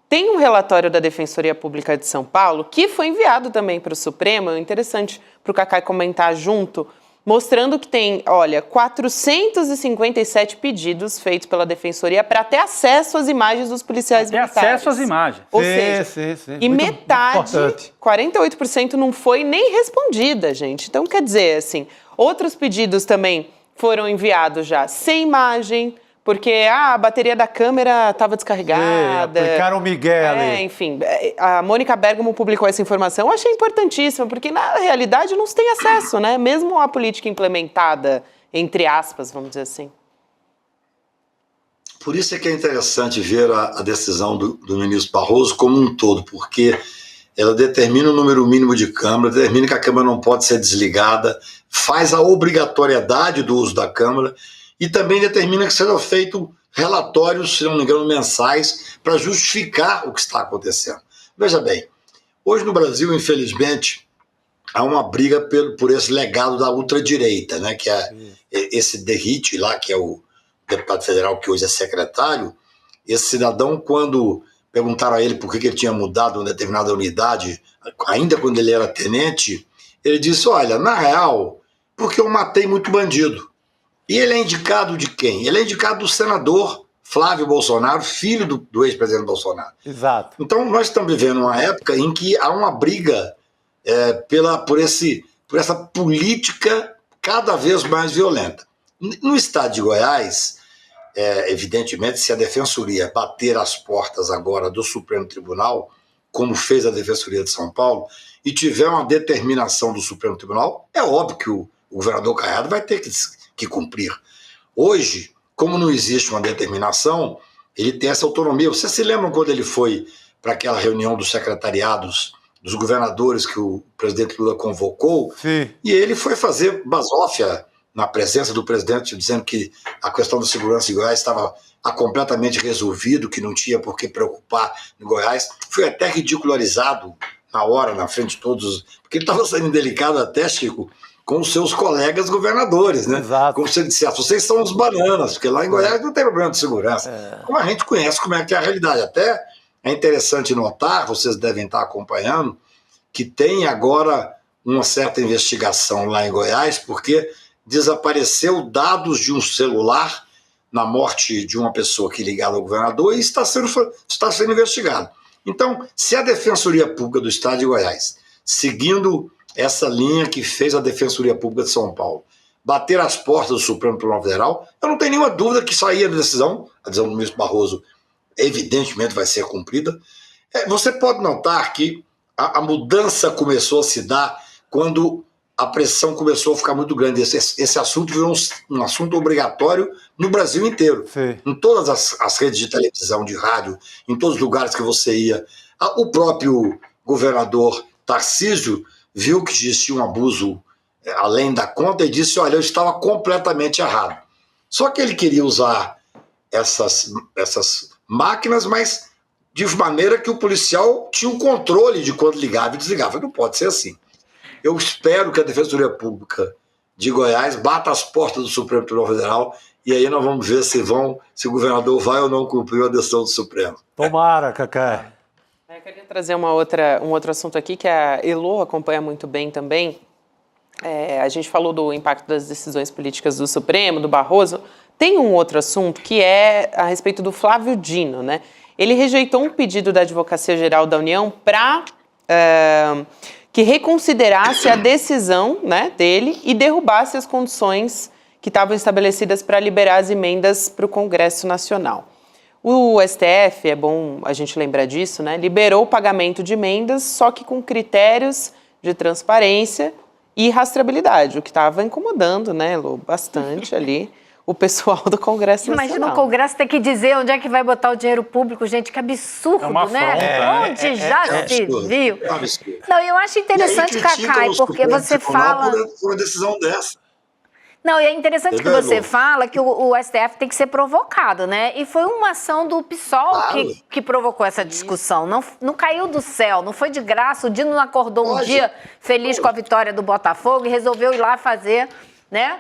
Tem um relatório da Defensoria Pública de São Paulo, que foi enviado também para o Supremo, é interessante para o Cacai comentar junto, mostrando que tem, olha, 457 pedidos feitos pela Defensoria para ter acesso às imagens dos policiais militares. Ter acesso às imagens. Ou seja, e Muito metade, importante. 48% não foi nem respondida, gente. Então, quer dizer, assim, outros pedidos também foram enviados já sem imagem, porque a bateria da câmera estava descarregada. Aplicaram o Miguel ali. Enfim, a Mônica Bergamo publicou essa informação. Eu achei importantíssima, porque na realidade não se tem acesso, né? Mesmo a política implementada, entre aspas, vamos dizer assim. Por isso é que é interessante ver a decisão do ministro Barroso como um todo, porque ela determina o número mínimo de câmara, determina que a câmara não pode ser desligada, faz a obrigatoriedade do uso da câmara, e também determina que sejam feitos relatórios, se não me engano, mensais, para justificar o que está acontecendo. Veja bem, hoje no Brasil, infelizmente, há uma briga por esse legado da ultradireita, né, que é esse Derrite lá, que é o deputado federal que hoje é secretário. Esse cidadão, quando perguntaram a ele por que ele tinha mudado uma determinada unidade, ainda quando ele era tenente, ele disse, olha, na real, porque eu matei muito bandido. E ele é indicado de quem? Ele é indicado do senador Flávio Bolsonaro, filho do ex-presidente Bolsonaro. Exato. Então, nós estamos vivendo uma época em que há uma briga por essa política cada vez mais violenta. No estado de Goiás, evidentemente, se a Defensoria bater as portas agora do Supremo Tribunal, como fez a Defensoria de São Paulo, e tiver uma determinação do Supremo Tribunal, é óbvio que o governador Caiado vai ter que cumprir. Hoje, como não existe uma determinação, ele tem essa autonomia. Vocês se lembram quando ele foi para aquela reunião dos secretariados dos governadores que o presidente Lula convocou? Sim. E ele foi fazer basófia na presença do presidente, dizendo que a questão da segurança em Goiás estava completamente resolvido, que não tinha por que preocupar em Goiás. Foi até ridicularizado na hora, na frente de todos, porque ele estava sendo indelicado até, Chico, com os seus colegas governadores, né? Exato. Como se ele dissesse, vocês são os bananas, porque lá em Goiás não tem problema de segurança. Como a gente conhece como é que é a realidade. Até é interessante notar, vocês devem estar acompanhando, que tem agora uma certa investigação lá em Goiás, porque desapareceu dados de um celular na morte de uma pessoa que ligada ao governador e está sendo investigado. Então, se a Defensoria Pública do Estado de Goiás, seguindo essa linha que fez a Defensoria Pública de São Paulo, bater as portas do Supremo Tribunal Federal, eu não tenho nenhuma dúvida que sair a decisão do ministro Barroso, evidentemente vai ser cumprida. Você pode notar que a mudança começou a se dar quando a pressão começou a ficar muito grande. Esse assunto virou um assunto obrigatório no Brasil inteiro. Sim. Em todas as redes de televisão, de rádio, em todos os lugares que você ia. O próprio governador Tarcísio viu que existia um abuso além da conta e disse, olha, eu estava completamente errado. Só que ele queria usar essas máquinas, mas de maneira que o policial tinha o controle de quando ligava e desligava. Não pode ser assim. Eu espero que a Defensoria Pública de Goiás bata as portas do Supremo Tribunal Federal e aí nós vamos ver se o governador vai ou não cumprir a decisão do Supremo. Tomara, Cacá. Eu queria trazer um outro assunto aqui que a Elô acompanha muito bem também. A gente falou do impacto das decisões políticas do Supremo, do Barroso. Tem um outro assunto que é a respeito do Flávio Dino, né? Ele rejeitou um pedido da Advocacia Geral da União para que reconsiderasse a decisão, né, dele e derrubasse as condições que estavam estabelecidas para liberar as emendas para o Congresso Nacional. O STF, é bom a gente lembrar disso, né, liberou o pagamento de emendas, só que com critérios de transparência e rastreabilidade, o que estava incomodando, né, Lô, bastante ali o pessoal do Congresso Nacional. Imagina o Congresso ter que dizer onde é que vai botar o dinheiro público, gente, que absurdo, né? Onde já se viu? Não, eu acho interessante, Cacai, porque você fala... Por uma decisão dessa. Não, e é interessante que você fala que o STF tem que ser provocado, né? E foi uma ação do PSOL que provocou essa discussão. Não caiu do céu, não foi de graça. O Dino não acordou um dia feliz com a vitória do Botafogo e resolveu ir lá fazer, né,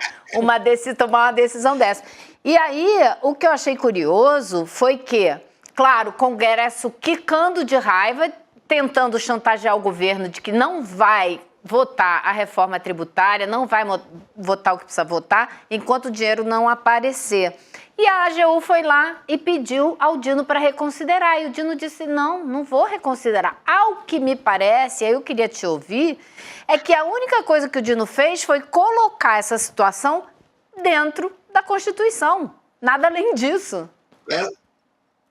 tomar uma decisão dessa. E aí, o que eu achei curioso foi que claro, o Congresso quicando de raiva, tentando chantagear o governo de que não vai votar a reforma tributária, não vai votar o que precisa votar, enquanto o dinheiro não aparecer. E a AGU foi lá e pediu ao Dino para reconsiderar. E o Dino disse, não vou reconsiderar. Ao que me parece, aí eu queria te ouvir, é que a única coisa que o Dino fez foi colocar essa situação dentro da Constituição. Nada além disso.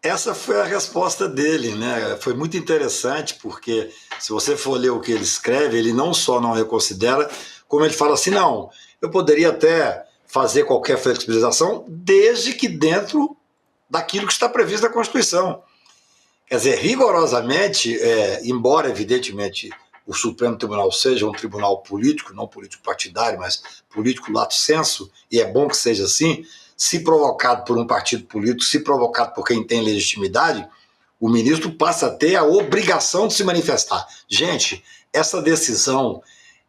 Essa foi a resposta dele, né? Foi muito interessante, porque se você for ler o que ele escreve, ele não só não reconsidera, como ele fala assim, não, eu poderia até fazer qualquer flexibilização, desde que dentro daquilo que está previsto na Constituição. Quer dizer, rigorosamente, embora evidentemente o Supremo Tribunal seja um tribunal político, não político partidário, mas político lato sensu, e é bom que seja assim, se provocado por um partido político, se provocado por quem tem legitimidade, o ministro passa a ter a obrigação de se manifestar. Gente, essa decisão,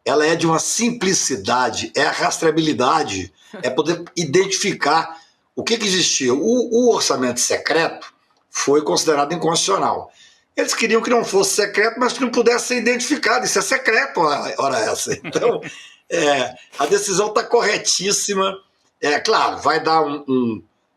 ela é de uma simplicidade, é a rastreabilidade, é poder identificar o que existia. O orçamento secreto foi considerado inconstitucional. Eles queriam que não fosse secreto, mas que não pudesse ser identificado. Isso é secreto, ora essa. Então, a decisão está corretíssima. Claro, vai dar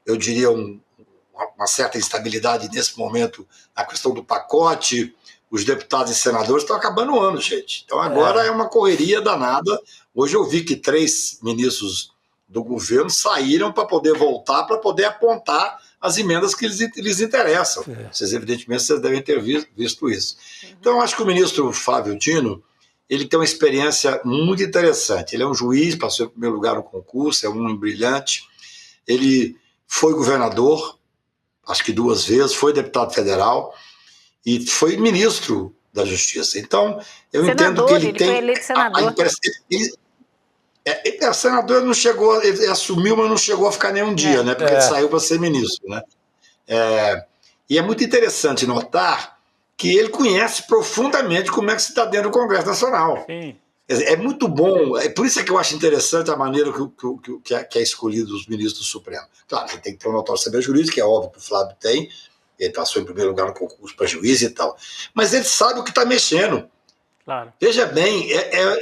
eu diria, uma certa instabilidade nesse momento na questão do pacote. Os deputados e senadores estão acabando o ano, gente. Então agora é uma correria danada. Hoje eu vi que 3 ministros do governo saíram para poder voltar, para poder apontar as emendas que lhes interessam. Vocês, evidentemente, vocês devem ter visto isso. Então eu acho que o ministro Flávio Dino, ele tem uma experiência muito interessante. Ele é um juiz, passou em primeiro lugar no concurso, é um brilhante. Ele foi governador, acho que 2 vezes, foi deputado federal e foi ministro da Justiça. Então, eu entendo que ele tem... Foi eleito senador. Senador não chegou, ele assumiu, mas não chegou a ficar nenhum dia, né? Porque ele saiu para ser ministro, né? E é muito interessante notar que ele conhece profundamente como é que se está dentro do Congresso Nacional. Sim. É muito bom, por isso é que eu acho interessante a maneira que é escolhido os ministros do Supremo. Claro, ele tem que ter uma notória saber jurídica, que é óbvio que o Flávio tem, ele passou em primeiro lugar no concurso para juiz e tal, mas ele sabe o que está mexendo. Claro. Veja bem,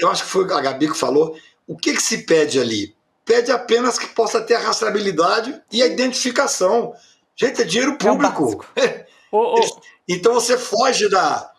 eu acho que foi a Gabi que falou, o que se pede ali? Pede apenas que possa ter a rastreabilidade e a identificação. Gente, é dinheiro público. Então você foge da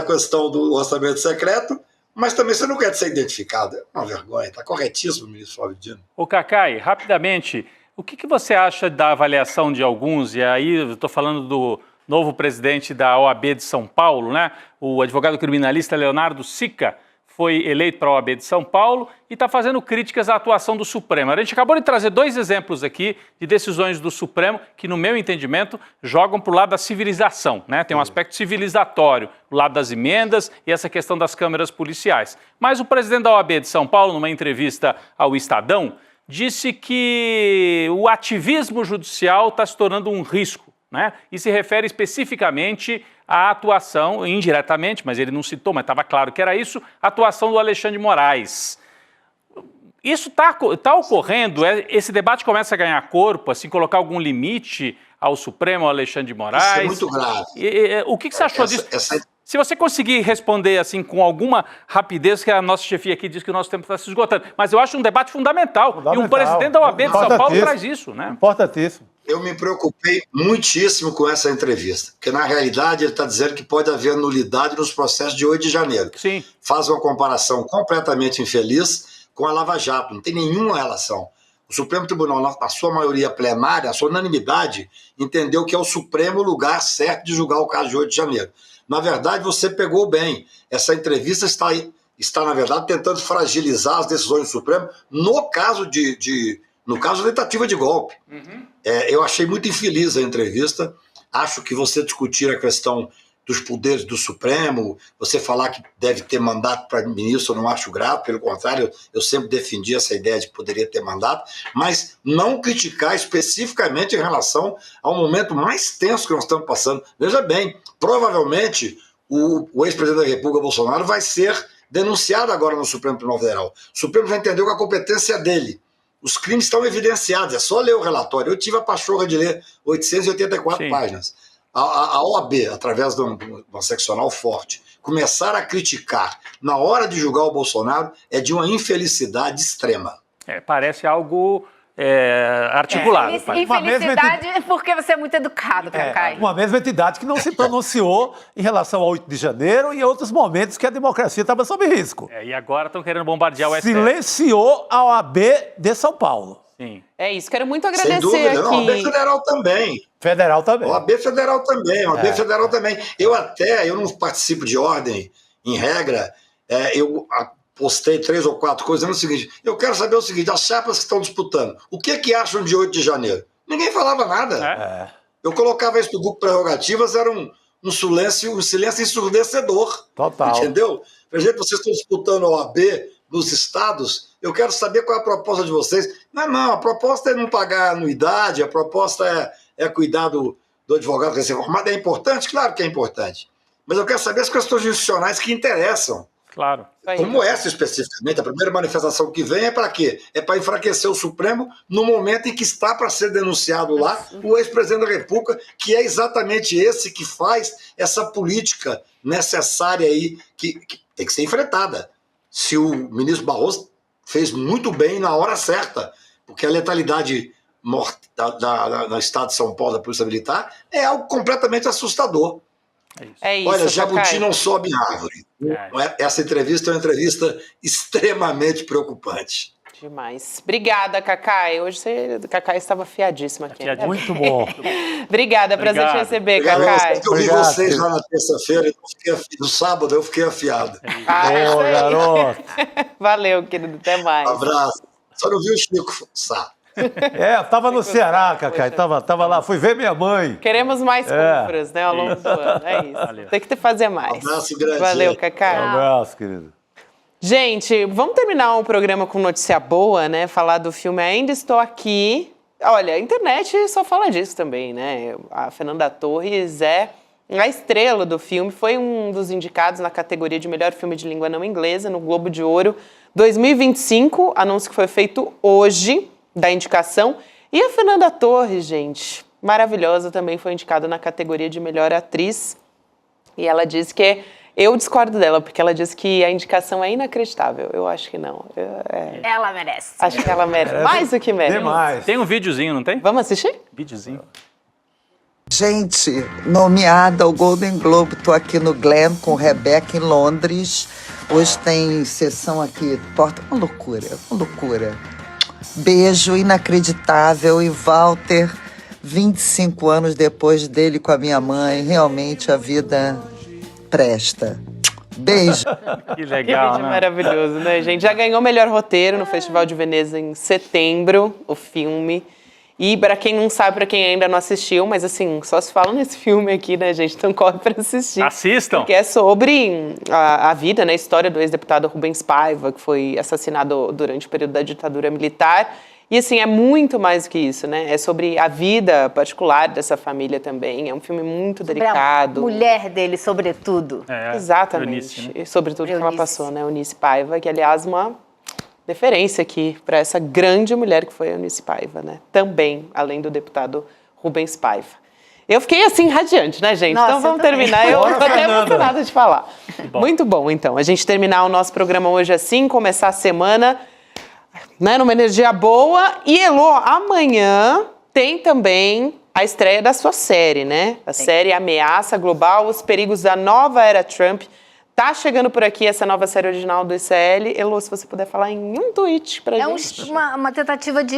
questão do orçamento secreto, mas também você não quer ser identificado. É uma vergonha, está corretíssimo, ministro Flávio Dino. Ô Cacai, rapidamente, o que você acha da avaliação de alguns, e aí eu estou falando do novo presidente da OAB de São Paulo, né? O advogado criminalista Leonardo Sica foi eleito para a OAB de São Paulo e está fazendo críticas à atuação do Supremo. A gente acabou de trazer 2 exemplos aqui de decisões do Supremo que, no meu entendimento, jogam para o lado da civilização, né? Tem um aspecto civilizatório, o lado das emendas e essa questão das câmeras policiais. Mas o presidente da OAB de São Paulo, numa entrevista ao Estadão, disse que o ativismo judicial está se tornando um risco, né? E se refere especificamente à atuação, indiretamente, mas ele não citou, mas estava claro que era isso, a atuação do Alexandre de Moraes. Isso tá ocorrendo? Esse debate começa a ganhar corpo, assim, colocar algum limite ao Supremo, ao Alexandre de Moraes? Isso é muito grave. O que você achou disso? Se você conseguir responder assim com alguma rapidez, que a nossa chefia aqui diz que o nosso tempo está se esgotando, mas eu acho um debate fundamental. E um presidente da OAB de São Paulo traz isso, né? Importantíssimo. Eu me preocupei muitíssimo com essa entrevista, porque na realidade ele está dizendo que pode haver nulidade nos processos de 8 de janeiro. Sim. Faz uma comparação completamente infeliz com a Lava Jato, não tem nenhuma relação. O Supremo Tribunal, na sua maioria plenária, a sua unanimidade, entendeu que é o supremo lugar certo de julgar o caso de 8 de janeiro. Na verdade, você pegou bem. Essa entrevista está na verdade, tentando fragilizar as decisões do Supremo no caso da tentativa de golpe. Uhum. Eu achei muito infeliz a entrevista. Acho que você discutir a questão dos poderes do Supremo, você falar que deve ter mandato para ministro, eu não acho grave, pelo contrário, eu sempre defendi essa ideia de que poderia ter mandato, mas não criticar especificamente em relação ao momento mais tenso que nós estamos passando. Veja bem, provavelmente o ex-presidente da República, Bolsonaro, vai ser denunciado agora no Supremo Tribunal Federal. O Supremo já entendeu que a competência é dele. Os crimes estão evidenciados, é só ler o relatório. Eu tive a pachorra de ler 884 páginas. A OAB, através de uma seccional forte, começar a criticar na hora de julgar o Bolsonaro é de uma infelicidade extrema. Parece algo articulado. Infelicidade porque você é muito educado, Cacai. Uma mesma entidade que não se pronunciou em relação ao 8 de janeiro e em outros momentos que a democracia estava sob risco. E agora estão querendo bombardear o STF. Silenciou a OAB de São Paulo. Sim. É isso, quero muito agradecer. Sem dúvida, aqui. A OAB Federal também. Federal também. OAB Federal também, OAB Federal também. Eu não participo de ordem, em regra, eu postei 3 ou 4 coisas, é o seguinte, eu quero saber o seguinte, as chapas que estão disputando, o que acham de 8 de janeiro? Ninguém falava nada. Eu colocava isso no grupo Prerrogativas, era um silêncio ensurdecedor. Total. Entendeu? Por exemplo, vocês estão disputando a OAB nos estados, eu quero saber qual é a proposta de vocês. Não, a proposta é não pagar anuidade, a proposta é cuidar do advogado recém-formado. É importante? Claro que é importante. Mas eu quero saber as questões jurisdicionais que interessam. Claro. Como essa especificamente, a primeira manifestação que vem é para quê? É para enfraquecer o Supremo no momento em que está para ser denunciado lá o ex-presidente da República, que é exatamente esse que faz essa política necessária aí, que tem que ser enfrentada. Se o ministro Barroso fez muito bem na hora certa, porque a letalidade no estado de São Paulo da Polícia Militar é algo completamente assustador. É isso. Olha, jabuti não sobe em árvore. Essa entrevista é uma entrevista extremamente preocupante. Demais. Obrigada, Cacai. Hoje Cacai estava afiadíssima aqui. Muito bom. Obrigada, prazer te receber, Obrigado. Cacai. Eu vi vocês lá na terça-feira, no sábado eu fiquei afiado. Boa, garoto. Valeu, querido. Até mais. Um abraço. Só não vi o Chico Sá. Eu tava no Ceará, Cacai, tava lá, fui ver minha mãe. Queremos mais compras, né, ao longo do ano, é isso. Valeu. Tem que fazer mais. Um abraço grande. Valeu, Cacai. Um abraço, querido. Gente, vamos terminar o programa com notícia boa, né, falar do filme Ainda Estou Aqui. Olha, a internet só fala disso também, né, a Fernanda Torres é a estrela do filme, foi um dos indicados na categoria de melhor filme de língua não inglesa no Globo de Ouro 2025, anúncio que foi feito hoje, da indicação. E a Fernanda Torres, gente, maravilhosa, também foi indicada na categoria de melhor atriz. E ela disse que... Eu discordo dela, porque ela disse que a indicação é inacreditável. Eu acho que não. Ela merece. Acho que ela merece. Mais do que merece. Demais. Tem um videozinho, não tem? Vamos assistir? Videozinho. Gente, nomeada ao Golden Globe, tô aqui no Glen com Rebeca em Londres. Hoje tem sessão aqui, uma loucura. Beijo inacreditável. E Walter, 25 anos depois dele com a minha mãe, realmente a vida presta. Beijo. Que legal, vídeo né? maravilhoso, né, gente? Já ganhou melhor roteiro no Festival de Veneza em setembro, o filme. E para quem não sabe, para quem ainda não assistiu, mas assim, só se fala nesse filme aqui, né, gente? Então corre para assistir. Assistam! Porque é sobre a vida, né, a história do ex-deputado Rubens Paiva, que foi assassinado durante o período da ditadura militar. E assim, é muito mais do que isso, né? É sobre a vida particular dessa família também. É um filme muito delicado. A mulher dele, sobretudo. Exatamente. Eunice, né? E sobre tudo que ela passou, né? Eunice Paiva, que aliás uma deferência aqui para essa grande mulher que foi a Eunice Paiva, né? Também, além do deputado Rubens Paiva. Eu fiquei assim radiante, né, gente? Nossa, então vamos eu também. terminar. Eu Bora, tô até Fernanda. emocionada de falar. Muito bom, então. A gente terminar o nosso programa hoje assim, começar a semana, né, numa energia boa. E, Elô, amanhã tem também a estreia da sua série, né? A série Ameaça Global, Os Perigos da Nova Era Trump. Tá chegando por aqui essa nova série original do ICL. Elô, se você puder falar em um tweet pra gente. É uma tentativa de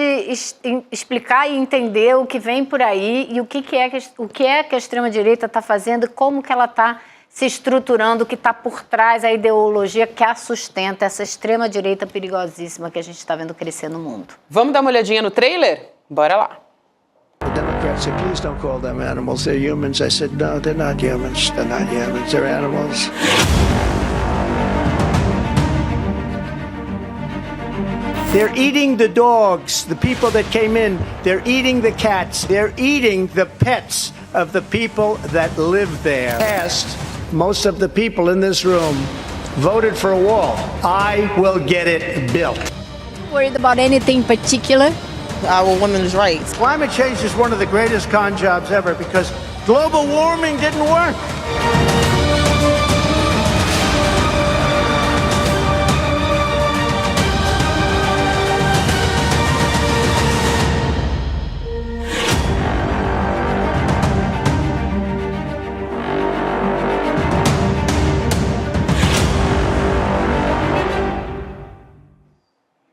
explicar e entender o que vem por aí e o que é que a extrema-direita está fazendo, como que ela está se estruturando, o que está por trás, a ideologia que a sustenta, essa extrema-direita perigosíssima que a gente está vendo crescer no mundo. Vamos dar uma olhadinha no trailer? Bora lá. The Democrats said, please don't call them animals, they're humans. I said, no, they're not humans, they're animals. They're eating the dogs, the people that came in, they're eating the cats, they're eating the pets of the people that live there. Most of the people in this room voted for a wall. I will get it built. worried about anything in particular? Our women's rights. Climate change is one of the greatest con jobs ever because global warming didn't work.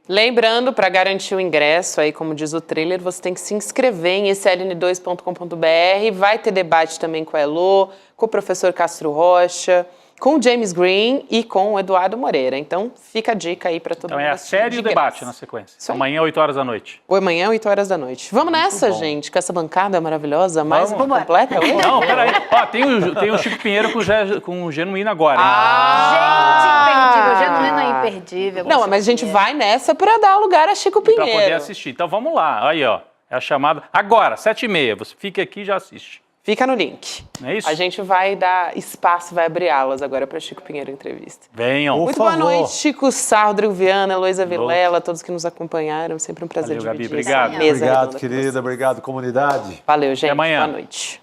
Lembrando, para garantir o ingresso, aí, como diz o trailer, você tem que se inscrever em sln2.com.br. Vai ter debate também com a Elô, com o professor Castro Rocha, com o James Green e com o Eduardo Moreira. Então, fica a dica aí para todo mundo. Então é a série e o debate na sequência. Amanhã, 8 horas da noite. Amanhã, 8 horas da noite. Vamos nessa, gente, com essa bancada maravilhosa, mais completa hoje? Não, peraí. Ó, tem o Chico Pinheiro com o Genuíno agora. Gente, imperdível. Genuíno é imperdível. Não, mas a gente vai nessa para dar lugar a Chico Pinheiro. Para poder assistir. Então vamos lá. Aí, ó. É a chamada. Agora, 7h30. Você fica aqui e já assiste. Fica no link. Não é isso? A gente vai dar espaço, vai abrir alas agora para Chico Pinheiro Entrevista. Venham, Muito boa noite, Chico Sarro, Rodrigo Viana, Heloísa Vilela, todos que nos acompanharam. Sempre um prazer Valeu, dividir Gabi, essa mesa. Obrigado, querida. Obrigado, comunidade. Valeu, gente. Até amanhã. Boa noite.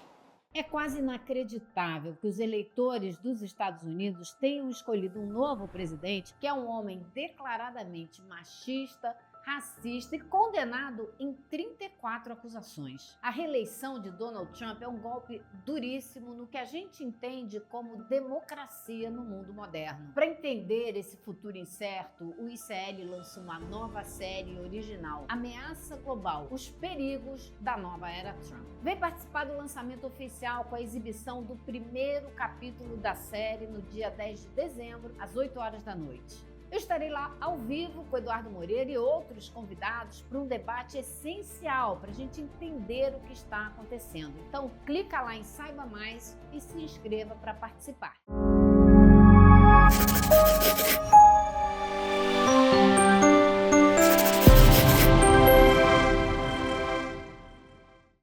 É quase inacreditável que os eleitores dos Estados Unidos tenham escolhido um novo presidente que é um homem declaradamente machista, racista e condenado em 34 acusações. A reeleição de Donald Trump é um golpe duríssimo no que a gente entende como democracia no mundo moderno. Para entender esse futuro incerto, o ICL lançou uma nova série original, Ameaça Global, os perigos da nova era Trump. Vem participar do lançamento oficial com a exibição do primeiro capítulo da série no dia 10 de dezembro, às 8 horas da noite. Eu estarei lá ao vivo com o Eduardo Moreira e outros convidados para um debate essencial para a gente entender o que está acontecendo. Então, clica lá em Saiba Mais e se inscreva para participar.